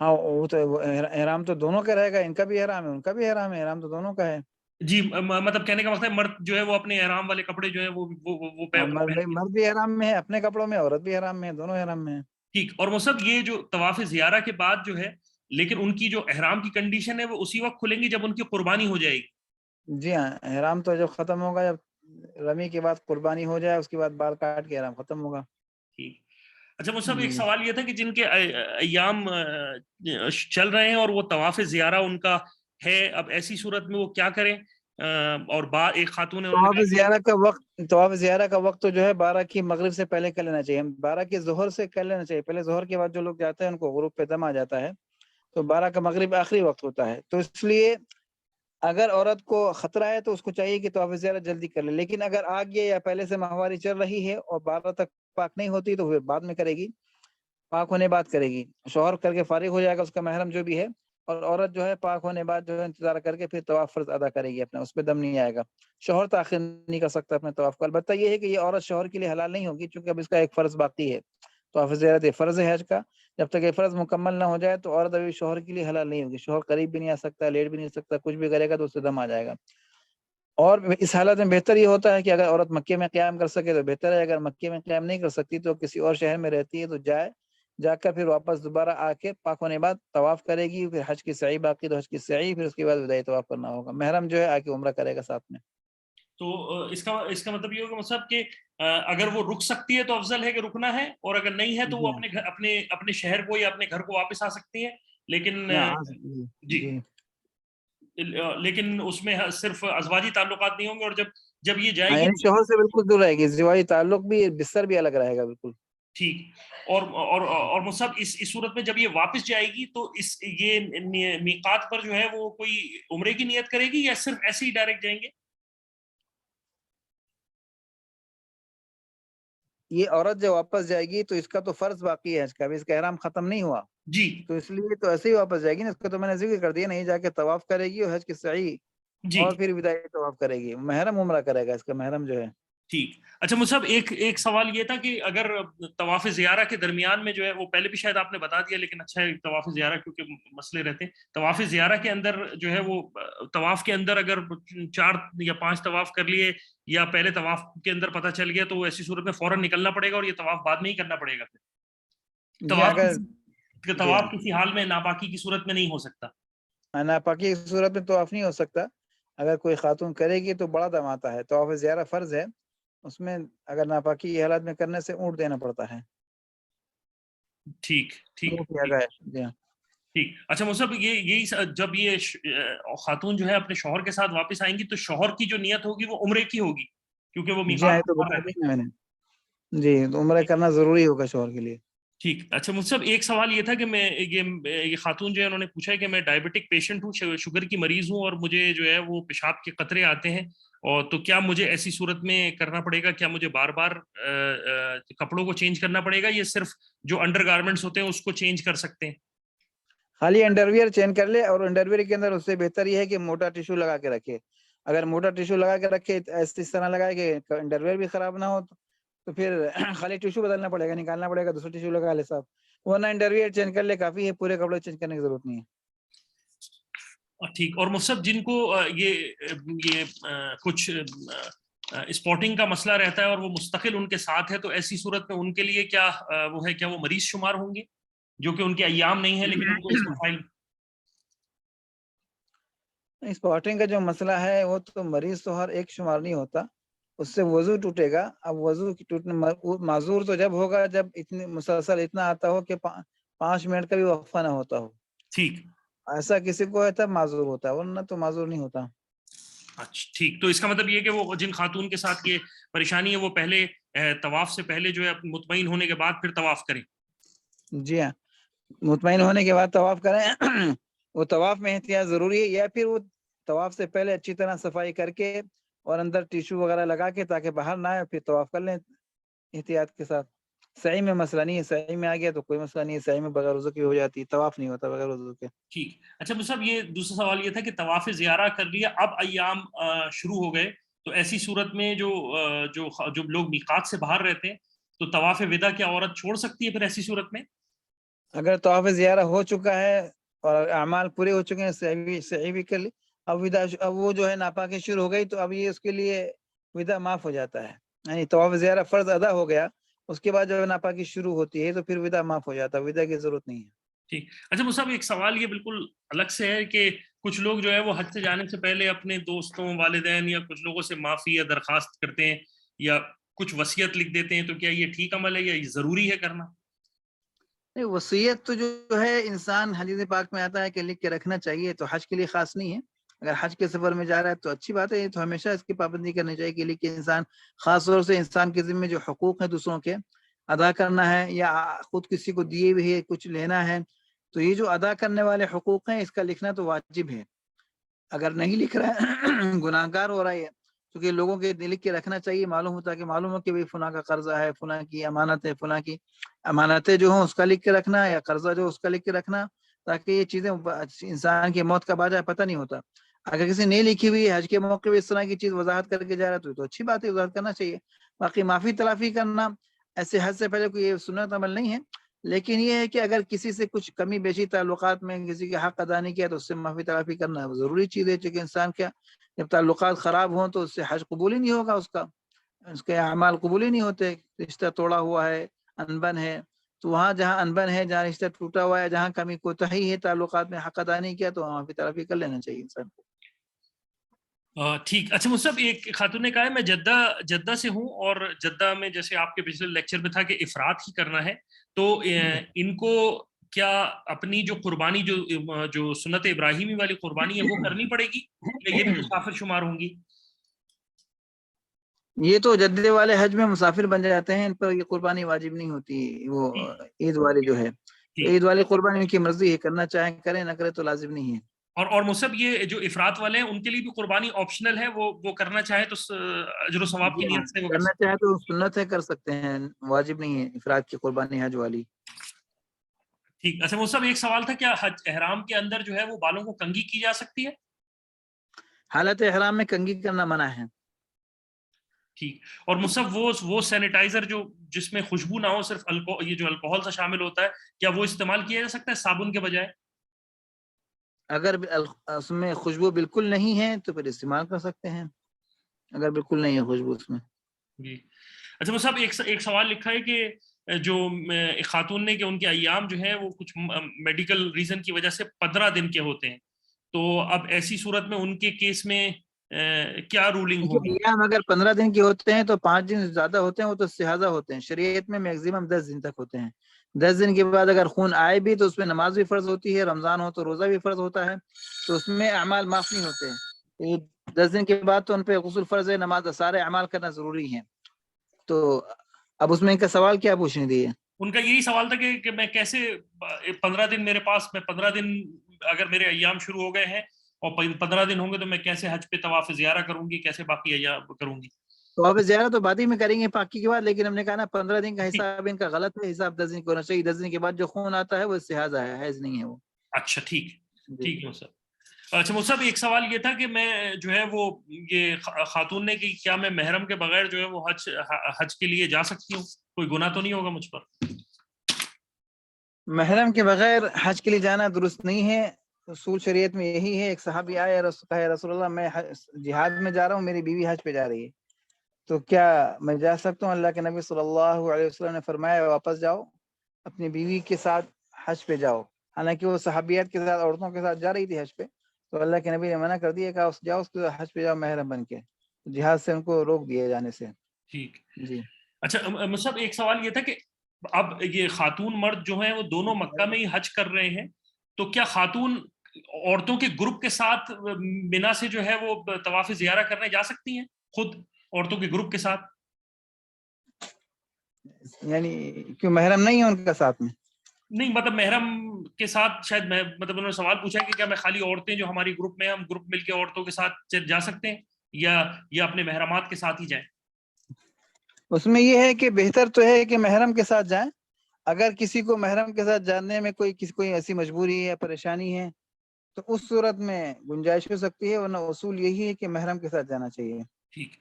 ہاں، وہ تو احرام تو دونوں کا رہے گا، ان کا بھی احرام ہے، ان کا بھی احرام ہے، احرام تو دونوں کا ہے۔ جی، مطلب کہنے کا مطلب ہے مرد جو ہے وہ اپنے احرام والے کپڑے جو ہیں وہ پہن کے۔ مرد بھی احرام میں ہے اپنے کپڑوں میں، عورت بھی احرام میں ہے، دونوں احرام میں ہے۔ ٹھیک، اور مصعب یہ جو طواف زیارہ کے بعد جو ہے، لیکن ان کی جو احرام کی کنڈیشن ہے وہ اسی وقت کھلیں گی جب ان کی قربانی ہو جائے گی؟ جی ہاں، احرام تو جب ختم ہوگا، جب رمی کے بعد قربانی ہو جائے، اس کے بعد بال کاٹ کے احرام ختم ہوگا۔ ٹھیک، اچھا مصعب ایک جی، سوال یہ تھا کہ جن کے ایام چل رہے ہیں اور وہ طواف زیارہ ان کا ہے، اب ایسی صورت میں وہ کیا کریں؟ اور ایک خاتون نے انہوں نے طواف کہا کہ زیارہ کا وقت تو جو ہے 12 کی مغرب سے پہلے کر لینا چاہیے، 12 کی ظہر سے کر لینا چاہیے، پہلے ظہر کے بعد جو لوگ جاتے ہیں ان کو غروب پہ دم آ جاتا ہے، تو 12 کا مغرب آخری وقت ہوتا ہے، تو اس لیے اگر عورت کو خطرہ ہے تو اس کو چاہیے کہ طواف زیارہ جلدی کر لے، لیکن اگر آگے یا پہلے سے ماہواری چل رہی ہے اور 12 تک پاک نہیں ہوتی تو پھر بعد میں کرے گی، پاک ہونے بعد کرے گی، شوہر کر کے فارغ ہو جائے گا اس کا محرم جو بھی ہے، اور عورت جو ہے پاک ہونے بعد جو ہے انتظار کر کے پھر طواف فرض ادا کرے گی اپنا، اس پہ دم نہیں آئے گا. شوہر تاخیر نہیں کر سکتا اپنے طواف کو. البتہ یہ ہے کہ یہ عورت شوہر کے لیے حلال نہیں ہوگی، چونکہ اب اس کا ایک فرض باقی ہے. طواف زیارت فرض ہے حج کا، جب تک یہ فرض مکمل نہ ہو جائے تو عورت ابھی شوہر کے لیے حلال نہیں ہوگی. شوہر قریب بھی نہیں آ سکتا، لیٹ بھی نہیں سکتا، کچھ بھی کرے گا تو اس سے دم آ جائے گا. اور اس حالت میں بہتر یہ ہوتا ہے کہ اگر عورت مکے میں قیام کر سکے تو بہتر ہے. اگر مکے میں قیام نہیں کر سکتی تو کسی اور شہر میں رہتی ہے تو جا کر پھر واپس دوبارہ آ کے پاک ہونے بعد طواف کرے گی. پھر حج کی سعی باقی تو حج کی سعی، پھر اس کے بعد وداعی طواف کرنا ہوگا. محرم جو ہے آ کے عمرہ کرے گا ساتھ میں. تو اس کا مطلب یہ ہوگا مصعب کہ اگر وہ رک سکتی ہے تو افضل ہے کہ رکنا ہے، اور اگر نہیں ہے تو جی وہ ہاں، اپنے شہر کو یا اپنے گھر کو واپس آ سکتی ہے. لیکن نہ آ سکتی جی، جی. لیکن اس میں صرف ازواجی تعلقات نہیں ہوں گے، اور جب یہ جائے ہاں گی. یعنی شوہر سے بالکل دور رہے گی، ازدواجی تعلق بھی، بستر بھی الگ رہے گا بالکل. ٹھیک. اور مصعب اس صورت میں جب یہ واپس جائے گی تو یہ میقات پر جو ہے وہ کوئی عمرے کی نیت کرے گی یا صرف ایسے ہی ڈائریکٹ جائیں گے؟ یہ عورت جب واپس جائے گی تو اس کا تو فرض باقی ہے، اس کا بھی، اس کا احرام ختم نہیں ہوا، جی تو اس لیے تو ایسے ہی واپس جائے گی نا. اس کا تو میں نے ذکر کر دیا، نہیں جا کے طواف کرے گی اور حج کی سعی جی اور پھر وداعی طواف کرے گی. محرم عمرہ کرے گا، اس کا محرم جو ہے. ٹھیک. اچھا مصعب، ایک سوال یہ تھا کہ اگر طواف زیارہ کے درمیان میں جو ہے، وہ پہلے بھی شاید آپ نے بتا دیا لیکن اچھا ہے طواف زیارہ کیونکہ مسئلے رہتے ہیں. طواف زیارہ کے اندر جو ہے وہ طواف کے اندر اگر 4 یا 5 طواف کر لیے یا پہلے طواف کے اندر پتہ چل گیا تو ایسی صورت میں فوراً نکلنا پڑے گا اور یہ طواف بعد میں ہی کرنا پڑے گا. جی ہاں، اگر جی طواف ہاں، کسی حال میں ناپاکی کی صورت میں نہیں ہو سکتا. ناپاکی کی صورت میں طواف نہیں ہو سکتا. اگر کوئی خاتون کرے گی تو بڑا دم آتا ہے. طواف زیارہ فرض ہے، اس میں اگر ناپاکی کی حالت میں کرنے سے اونٹ دینا پڑتا ہے. ٹھیک ٹھیک وہ کیا ٹھیک گیا ہے. جی ہاں. ٹھیک. اچھا مصعب، یہی جب یہ خاتون جو ہے اپنے شوہر کے ساتھ واپس آئیں گی تو شوہر کی جو نیت ہوگی وہ عمرے کی ہوگی کیونکہ وہ جی ہاں، میقات یہ تو پر بتا رہتے دیا میں نے. جی، تو عمرہ کرنا ضروری ہوگا شوہر کے لیے. ٹھیک. اچھا مصعب، ایک سوال یہ تھا کہ میں یہ خاتون جو ہے انہوں نے پوچھا ہے کہ میں ڈائبٹک پیشنٹ ہوں، شوگر کی مریض ہوں، اور مجھے جو ہے وہ پیشاب کے قطرے آتے ہیں، اور تو کیا مجھے ایسی صورت میں کرنا پڑے گا؟ کیا مجھے بار بار کپڑوں کو چینج کرنا پڑے گا یا صرف جو انڈر گارمنٹس ہوتے ہیں اس کو چینج کر سکتے ہیں؟ خالی انڈرویئر چینج کر لے، اور انڈرویئر کے اندر اس سے بہتر یہ ہے کہ موٹا ٹیشو لگا کے رکھے. اگر موٹا ٹیشو لگا کے رکھے اس طرح لگائے کہ انڈرویئر بھی خراب نہ ہو تو پھر خالی ٹیشو بدلنا پڑے گا، نکالنا پڑے گا، دوسرا ٹیشو لگا لے صاحب. ورنہ انڈرویئر چینج کر لے کافی ہے، پورے کپڑے چینج کرنے کی ضرورت نہیں ہے. ٹھیک. اور مصعب، جن کو یہ کچھ اسپاٹنگ کا مسئلہ رہتا ہے اور وہ مستقل ان کے ساتھ ہے، تو ایسی صورت میں ان کے لیے کیا وہ ہے، کیا وہ مریض شمار ہوں گے جو کہ ان کے ایام نہیں ہے لیکن ان کو اس مسائل؟ اسپاٹنگ کا جو مسئلہ ہے وہ تو مریض تو ہر ایک شمار نہیں ہوتا، اس سے وضو ٹوٹے گا. اب وضو ٹوٹنے معذور تو جب ہوگا جب اتنے مسلسل اتنا آتا ہو کہ 5 منٹ کا بھی وقفہ نہ ہوتا ہو. ٹھیک. ایسا کسی کو ہے تب معذور ہوتا ہے، ورنہ تو معذور نہیں ہوتا. اچھا ٹھیک. تو اس کا مطلب یہ کہ وہ جن خاتون کے ساتھ یہ پریشانی ہے وہ پہلے طواف سے پہلے جو ہے مطمئن ہونے کے بعد پھر طواف کریں. جی ہاں، مطمئن ہونے کے بعد طواف کریں. وہ طواف میں احتیاط ضروری ہے، یا پھر وہ طواف سے پہلے اچھی طرح صفائی کر کے اور اندر ٹیشو وغیرہ لگا کے تاکہ باہر نہ آئے، پھر طواف کر لیں احتیاط کے ساتھ. صحیح میں مسئلہ نہیں ہے، صحیح میں آ گیا تو کوئی مسئلہ نہیں ہے، صحیح میں بغیر وضو کی ہو جاتی ہے، طواف نہیں ہوتا بغیر وضو کے. ٹھیک. اچھا مصعب، یہ دوسرا سوال یہ تھا کہ طواف زیارہ کر لیا، اب ایام شروع ہو گئے، تو ایسی صورت میں جو لوگ میقات سے باہر رہتے ہیں تو طواف وداع کیا عورت چھوڑ سکتی ہے پھر ایسی صورت میں؟ اگر طواف زیارہ ہو چکا ہے اور اعمال پورے ہو چکے ہیں، صحیح بھی کر لی، اب وہ جو ہے ناپاکی شروع ہو گئی تو اب یہ اس کے لیے وداع معاف ہو جاتا ہے. یعنی طواف زیارہ فرض ادا ہو گیا، اس کے بعد جو ناپاکی شروع ہوتی ہے تو پھر وداع معاف ہو جاتا ہے، وداع کی ضرورت نہیں ہے. ٹھیک. اچھا مصعب، ایک سوال یہ بالکل الگ سے ہے کہ کچھ لوگ جو ہے وہ حج سے جانے سے پہلے اپنے دوستوں، والدین یا کچھ لوگوں سے معافی یا درخواست کرتے ہیں یا کچھ وصیت لکھ دیتے ہیں، تو کیا یہ ٹھیک عمل ہے یا یہ ضروری ہے کرنا؟ نہیں، وصیت تو جو ہے انسان حدیث پاک میں آتا ہے کہ لکھ کے رکھنا چاہیے، تو حج کے لیے خاص نہیں ہے. اگر حج کے سفر میں جا رہا ہے تو اچھی بات ہے، یہ تو ہمیشہ اس کی پابندی کرنی چاہیے کہ لکھ کے انسان، خاص طور سے انسان کے ذمہ جو حقوق ہیں دوسروں کے ادا کرنا ہے، یا خود کسی کو دیے ہوئے کچھ لینا ہے، تو یہ جو ادا کرنے والے حقوق ہیں اس کا لکھنا تو واجب ہے. اگر نہیں لکھ رہا ہے گناہ گار ہو رہا ہے، کیونکہ لوگوں کے لکھ کے رکھنا چاہیے، معلوم ہوتا ہے کہ معلوم ہو کہ بھائی فلاں کا قرضہ ہے، فلاں کی امانت ہے، فلاں کی امانتیں جو ہوں اس کا لکھ کے رکھنا، یا قرضہ جو اس کا لکھ کے رکھنا، تاکہ یہ چیزیں انسان کی موت کا بعد پتہ نہیں ہوتا. اگر کسی نہیں لکھی ہوئی ہے حج کے موقع پہ اس طرح کی چیز وضاحت کر کے جا رہا ہے تو اچھی بات ہے, وضاحت کرنا چاہیے. باقی معافی تلافی کرنا ایسے حج سے پہلے کوئی سنت عمل نہیں ہے, لیکن یہ ہے کہ اگر کسی سے کچھ کمی بیشی تعلقات میں کسی کے حق ادا نہیں کیا تو اس سے معافی تلافی کرنا ضروری چیز ہے, چونکہ انسان کیا جب تعلقات خراب ہوں تو اس سے حج قبول ہی نہیں ہوگا, اس کے اعمال قبول ہی نہیں ہوتے. رشتہ توڑا ہوا ہے, انبن ہے, تو وہاں جہاں انبن ہے, جہاں رشتہ ٹوٹا ہوا ہے, جہاں کمی کوتاہی ہے تعلقات میں حق ادا نہیں کیا تو وہاں پہ تلافی کر لینا چاہیے انسان کو. ٹھیک. اچھا مصعب, ایک خاتون نے کہا ہے میں جدہ سے ہوں, اور جدہ میں جیسے آپ کے پچھلے لیکچر میں تھا کہ افراد ہی کرنا ہے, تو ان کو کیا اپنی جو قربانی جو سنت ابراہیمی والی قربانی ہے وہ کرنی پڑے گی, یا یہ بھی مسافر شمار ہوں گی؟ یہ تو جدے والے حج میں مسافر بن جاتے ہیں, ان پر یہ قربانی واجب نہیں ہوتی. وہ عید والی جو ہے تو عید والی قربانی ان کی مرضی ہے, کرنا چاہیں کریں, نہ کرے تو لازم نہیں ہے. اور مصعب یہ جو افراد والے ہیں ان کے لیے بھی قربانی آپشنل ہے, وہ کرنا چاہے تو اجر و ثواب کی نیت سے وہ کرنا چاہے تو سنت ہے, کر سکتے ہیں, واجب نہیں ہے افراد کی قربانی حج والی. ٹھیک. اچھا مصعب, ایک سوال تھا, کیا حج احرام کے اندر جو ہے وہ بالوں کو کنگھی کی جا سکتی ہے؟ حالت احرام میں کنگھی کرنا منع ہے. ٹھیک. اور مصعب وہ سینیٹائزر جو جس میں خوشبو نہ ہو, صرف یہ جو الکوہول سا شامل ہوتا ہے, کیا وہ استعمال کیا جا سکتا ہے صابن کے بجائے؟ اگر اس میں خوشبو بالکل نہیں ہے تو پھر استعمال کر سکتے ہیں, اگر بالکل نہیں ہے خوشبو اس میں. جی. اچھا مصعب, ایک سوال لکھا ہے کہ جو ایک خاتون نے کہ ان کے ایام جو ہیں وہ کچھ میڈیکل ریزن کی وجہ سے 15 دن کے ہوتے ہیں, تو اب ایسی صورت میں ان کے کیس میں کیا رولنگ ہوگی؟ ایام اگر 15 دن کے ہوتے ہیں تو 5 دن زیادہ ہوتے ہیں, وہ تو استحاضہ ہوتے ہیں. شریعت میں میکزیمم 10 دن تک ہوتے ہیں. 10 دن کے بعد اگر خون آئے بھی تو اس میں نماز بھی فرض ہوتی ہے, رمضان ہو تو روزہ بھی فرض ہوتا ہے, تو اس میں اعمال معاف نہیں ہوتے ہیں. 10 دن کے بعد تو ان پہ غسل فرض ہے, نماز, سارے اعمال کرنا ضروری ہیں. تو اب اس میں ان کا سوال کیا پوچھنے دیے؟ ان کا یہی سوال تھا کہ میں کیسے 15 دن میرے پاس, میں 15 دن اگر میرے ایام شروع ہو گئے ہیں اور 15 دن ہوں گے تو میں کیسے حج پہ طواف زیارہ کروں گی, کیسے باقی ایام کروں گی؟ تو اب زیارہ تو بعد ہی میں کریں گے پاکی کے بعد, لیکن ہم نے کہا نا 15 دن کا حساب ان کا غلط ہے, حساب 10 دن کا ہونا چاہیے. 10 دن کے بعد جو خون آتا ہے وہ استحاضہ ہے, حیض نہیں ہے وہ. اچھا ٹھیک ٹھیک ہے سر. اچھا مصعب, ایک سوال یہ تھا کہ میں جو ہے وہ یہ خاتون نے کہ کیا میں محرم کے بغیر جو ہے وہ حج کے لیے جا سکتی ہوں, کوئی گناہ تو نہیں ہوگا مجھ پر؟ محرم کے بغیر حج کے لیے جانا درست نہیں ہے. اصول شریعت میں یہی ہے. ایک صحابی آئے, رسول اللہ میں جہاد میں جا رہا ہوں, میری بیوی حج پہ جا رہی ہے, تو کیا میں جا سکتا ہوں؟ اللہ کے نبی صلی اللہ علیہ وسلم نے فرمایا واپس جاؤ, اپنی بیوی کے ساتھ حج پہ جاؤ. حالانکہ وہ صحابیات کے ساتھ, عورتوں کے ساتھ جا رہی تھی حج پہ, تو اللہ کے نبی نے منع کر دیا کہ جاؤ اس کے حج پہ جاؤ محرم بن کے. جہاد سے ان کو روک دیا جانے سے. ٹھیک. جی. اچھا مصعب, ایک سوال یہ تھا کہ اب یہ خاتون مرد جو ہیں وہ دونوں مکہ میں ہی حج کر رہے ہیں, تو کیا خاتون عورتوں کے گروپ کے ساتھ منا سے جو ہے وہ طواف زیارہ کرنے جا سکتی ہیں, خود عورتوں کے گروپ کے ساتھ؟ یعنی کیوں محرم نہیں ہے ان کا ساتھ میں؟ نہیں, مطلب محرم کے ساتھ شاید, میں مطلب انہوں نے سوال پوچھا کہ کیا میں خالی عورتیں جو ہماری گروپ میں, ہم گروپ مل کے عورتوں کے ساتھ جا سکتے ہیں, یا اپنے محرمات کے ساتھ ہی جائیں؟ اس میں یہ ہے کہ بہتر تو ہے کہ محرم کے ساتھ جائیں. اگر کسی کو محرم کے ساتھ جاننے میں کوئی ایسی مجبوری ہے یا پریشانی ہے تو اس صورت میں گنجائش ہو سکتی ہے, ورنہ اصول یہی ہے کہ محرم کے ساتھ جانا چاہیے. ٹھیک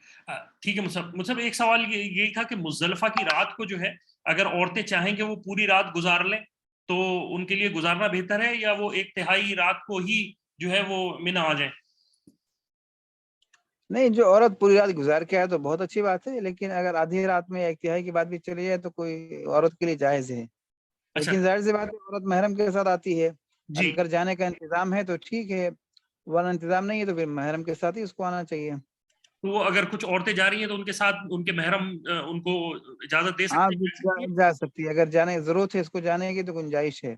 ٹھیک ہے مصعب, ایک سوال یہی تھا کہ مزدلفہ کی رات کو جو ہے اگر عورتیں چاہیں کہ وہ پوری رات گزار لیں تو ان کے لیے گزارنا بہتر ہے, یا وہ 1/3 رات کو ہی جو ہے وہ منا آ جائیں؟ نہیں, جو عورت پوری رات گزار کے آئے تو بہت اچھی بات ہے, لیکن اگر آدھی رات میں 1/3 کی بات بھی چلی جائے تو کوئی عورت کے لیے جائز ہے. اچھا. لیکن ظاہر سی بات ہے عورت محرم کے ساتھ آتی ہے, جی. اگر جانے کا انتظام ہے تو ٹھیک ہے, ورنہ انتظام نہیں ہے تو پھر محرم کے ساتھ ہی اس کو آنا چاہیے. تو اگر کچھ عورتیں جا رہی ہیں تو ان کے ساتھ ان کے محرم ان کو اجازت دے ہاں, سکتے ہیں؟ جا سکتی ہے, اگر جانے کی ضرورت ہے اس کو جانے کی تو گنجائش ہے.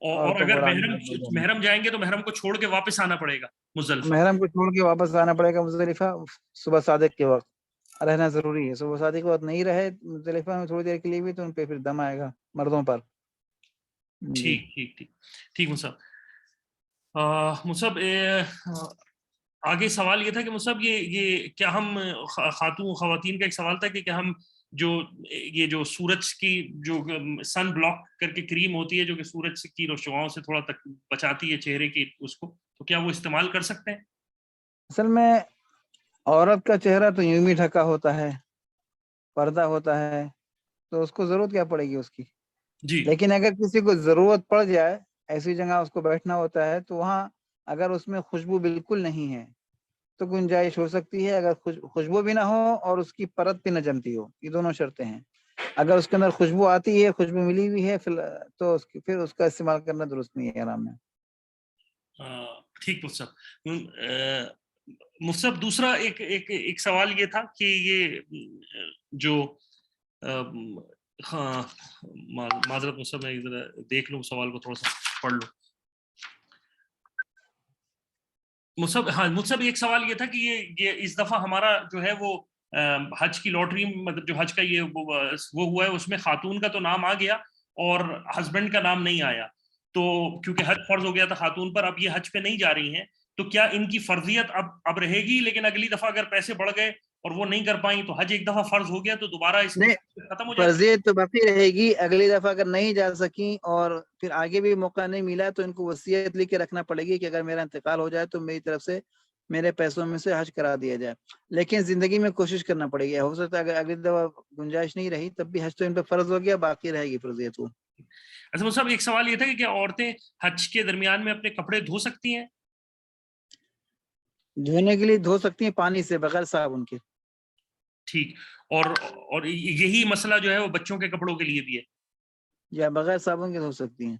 اور عورتوں کو اگر رات میں محرم جائیں گے تو محرم کو چھوڑ کے واپس آنا پڑے گا مزدلفہ؟ محرم کو چھوڑ کے واپس آنا پڑے گا مزدلفہ. صبح صادق کے وقت رہنا ضروری ہے. صبح صادق کے وقت نہیں رہے مزدلفہ میں تھوڑی دیر کے لیے بھی تو ان پہ پھر دم آئے گا مردوں پر. جی. ٹھیک ٹھیک ٹھیک ٹھیک مصعب. مصعب, آگے سوال یہ تھا کہ مصعب یہ کیا ہم خواتین کا ایک سوال تھا کہ کیا ہم جو یہ جو سورج کی جو سن بلاک کر کے کریم ہوتی ہے جو کہ سورج کی روشناؤں سے تھوڑا تک بچاتی ہے چہرے کی اس کو، تو کیا وہ استعمال کر سکتے ہیں؟ اصل میں عورت کا چہرہ تو یوں بھی ڈھکا ہوتا ہے، پردہ ہوتا ہے، تو اس کو ضرورت کیا پڑے گی اس کی. جی لیکن اگر کسی کو ضرورت پڑ جائے، ایسی جگہ اس کو بیٹھنا ہوتا ہے، تو وہاں اگر اس میں خوشبو بالکل نہیں ہے تو گنجائش ہو سکتی ہے. اگر خوشبو بھی نہ ہو اور اس کی پرت بھی نہ جمتی ہو، یہ دونوں شرطیں ہیں. اگر اس کے اندر خوشبو آتی ہے، خوشبو ملی ہوئی ہے، تو پھر اس کا استعمال کرنا درست نہیں ہے حرام ہے. ٹھیک مصطف. مصطف دوسرا ایک سوال یہ تھا کہ یہ جو ہاں معذرت مصطف میں ذرا دیکھ لوں سوال کو تھوڑا سا پڑھ لوں. مصطف ایک سوال یہ تھا کہ یہ اس دفعہ ہمارا جو ہے وہ حج کی لاٹری، مطلب جو حج کا یہ وہ ہوا ہے اس میں خاتون کا تو نام آ گیا اور ہسبینڈ کا نام نہیں آیا. تو کیونکہ حج فرض ہو گیا تھا خاتون پر، اب یہ حج پہ نہیں جا رہی ہیں، تو کیا ان کی فرضیت اب رہے گی؟ لیکن اگلی دفعہ اگر پیسے بڑھ گئے اور وہ نہیں کر پائیں تو حج ایک دفعہ فرض ہو گیا تو دوبارہ اس نہیں، ختم ہو جائے گا؟ فرضیت تو باقی رہے گی. اگلی دفعہ اگر نہیں جا سکیں اور پھر آگے بھی موقع نہیں ملا تو ان کو وصیت لکھ کے رکھنا پڑے گی کہ اگر میرا انتقال ہو جائے تو میری طرف سے میرے پیسوں میں سے حج کرا دیا جائے. لیکن زندگی میں کوشش کرنا پڑے گی. ہو سکتا ہے اگر اگلی دفعہ گنجائش نہیں رہی تب بھی حج تو ان پہ فرض ہو گیا، باقی رہے گی فرضیت. وہ اچھا صاحب ایک سوال یہ تھا کہ کیا عورتیں حج کے درمیان میں اپنے کپڑے دھو سکتی ہیں؟ دھونے کے لیے دھو سکتی ہیں پانی سے، بغیر صابن کے. ٹھیک. اور یہی مسئلہ جو ہے وہ بچوں کے کپڑوں کے لیے بھی ہے؟ یا بغیر صابن کے دھو سکتی ہیں.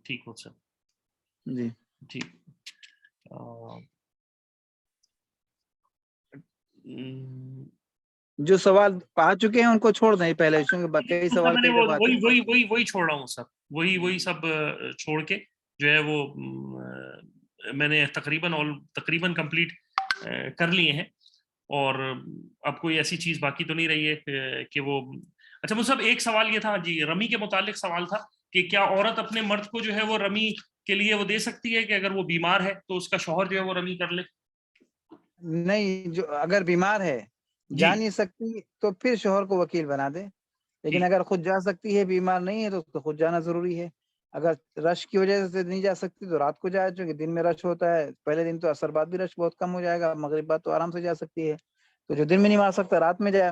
ٹھیک ہو سر. جی ٹھیک. جو سوال آ چکے ہیں ان کو چھوڑ دیں پہلے، کئی سوال میں نے کئی دفعہ آتے ہیں. وہی چھوڑ رہا ہوں سر، وہی سب چھوڑ کے جو ہے وہ میں نے تقریباً کمپلیٹ کر لیے ہیں. اور اب کوئی ایسی چیز باقی تو نہیں رہی ہے کہ وہ. اچھا مجھ ایک سوال یہ تھا جی، رمی کے متعلق سوال تھا کہ کیا عورت اپنے مرد کو جو ہے وہ رمی کے لیے وہ دے سکتی ہے کہ اگر وہ بیمار ہے تو اس کا شوہر جو ہے وہ رمی کر لے؟ نہیں، جو اگر بیمار ہے جا نہیں سکتی تو پھر شوہر کو وکیل بنا دے. لیکن اگر خود جا سکتی ہے، بیمار نہیں ہے، تو اس کو خود جانا ضروری ہے. اگر رش کی وجہ سے نہیں جا سکتی تو رات کو جائے، چونکہ دن میں رش ہوتا ہے. پہلے دن تو عصر بعد بھی رش بہت کم ہو جائے گا، مغرب بعد تو آرام سے جا سکتی ہے. تو جو دن میں نہیں مار سکتا رات میں جائے.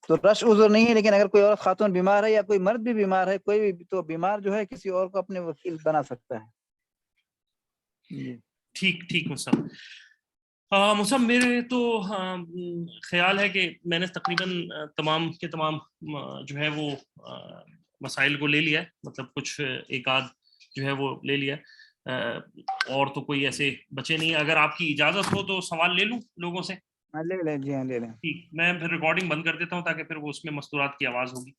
تو رش عذر نہیں ہے. لیکن اگر کوئی اور خاتون بیمار ہے یا کوئی مرد بھی بیمار ہے، کوئی بھی، تو بیمار جو ہے کسی اور کو اپنے وکیل بنا سکتا ہے. ٹھیک مصعب. مصعب میرے تو خیال ہے کہ میں نے تقریباً تمام جو ہے وہ مسائل کو لے لیا ہے، مطلب کچھ ایک آدھ جو ہے وہ لے لیا. اور تو کوئی ایسے بچے نہیں. اگر آپ کی اجازت ہو تو سوال لے لوں لوگوں سے؟ لے لیں جی ہاں، لے لیں. ٹھیک، میں پھر ریکارڈنگ بند کر دیتا ہوں تاکہ پھر وہ اس میں مستورات کی آواز ہوگی.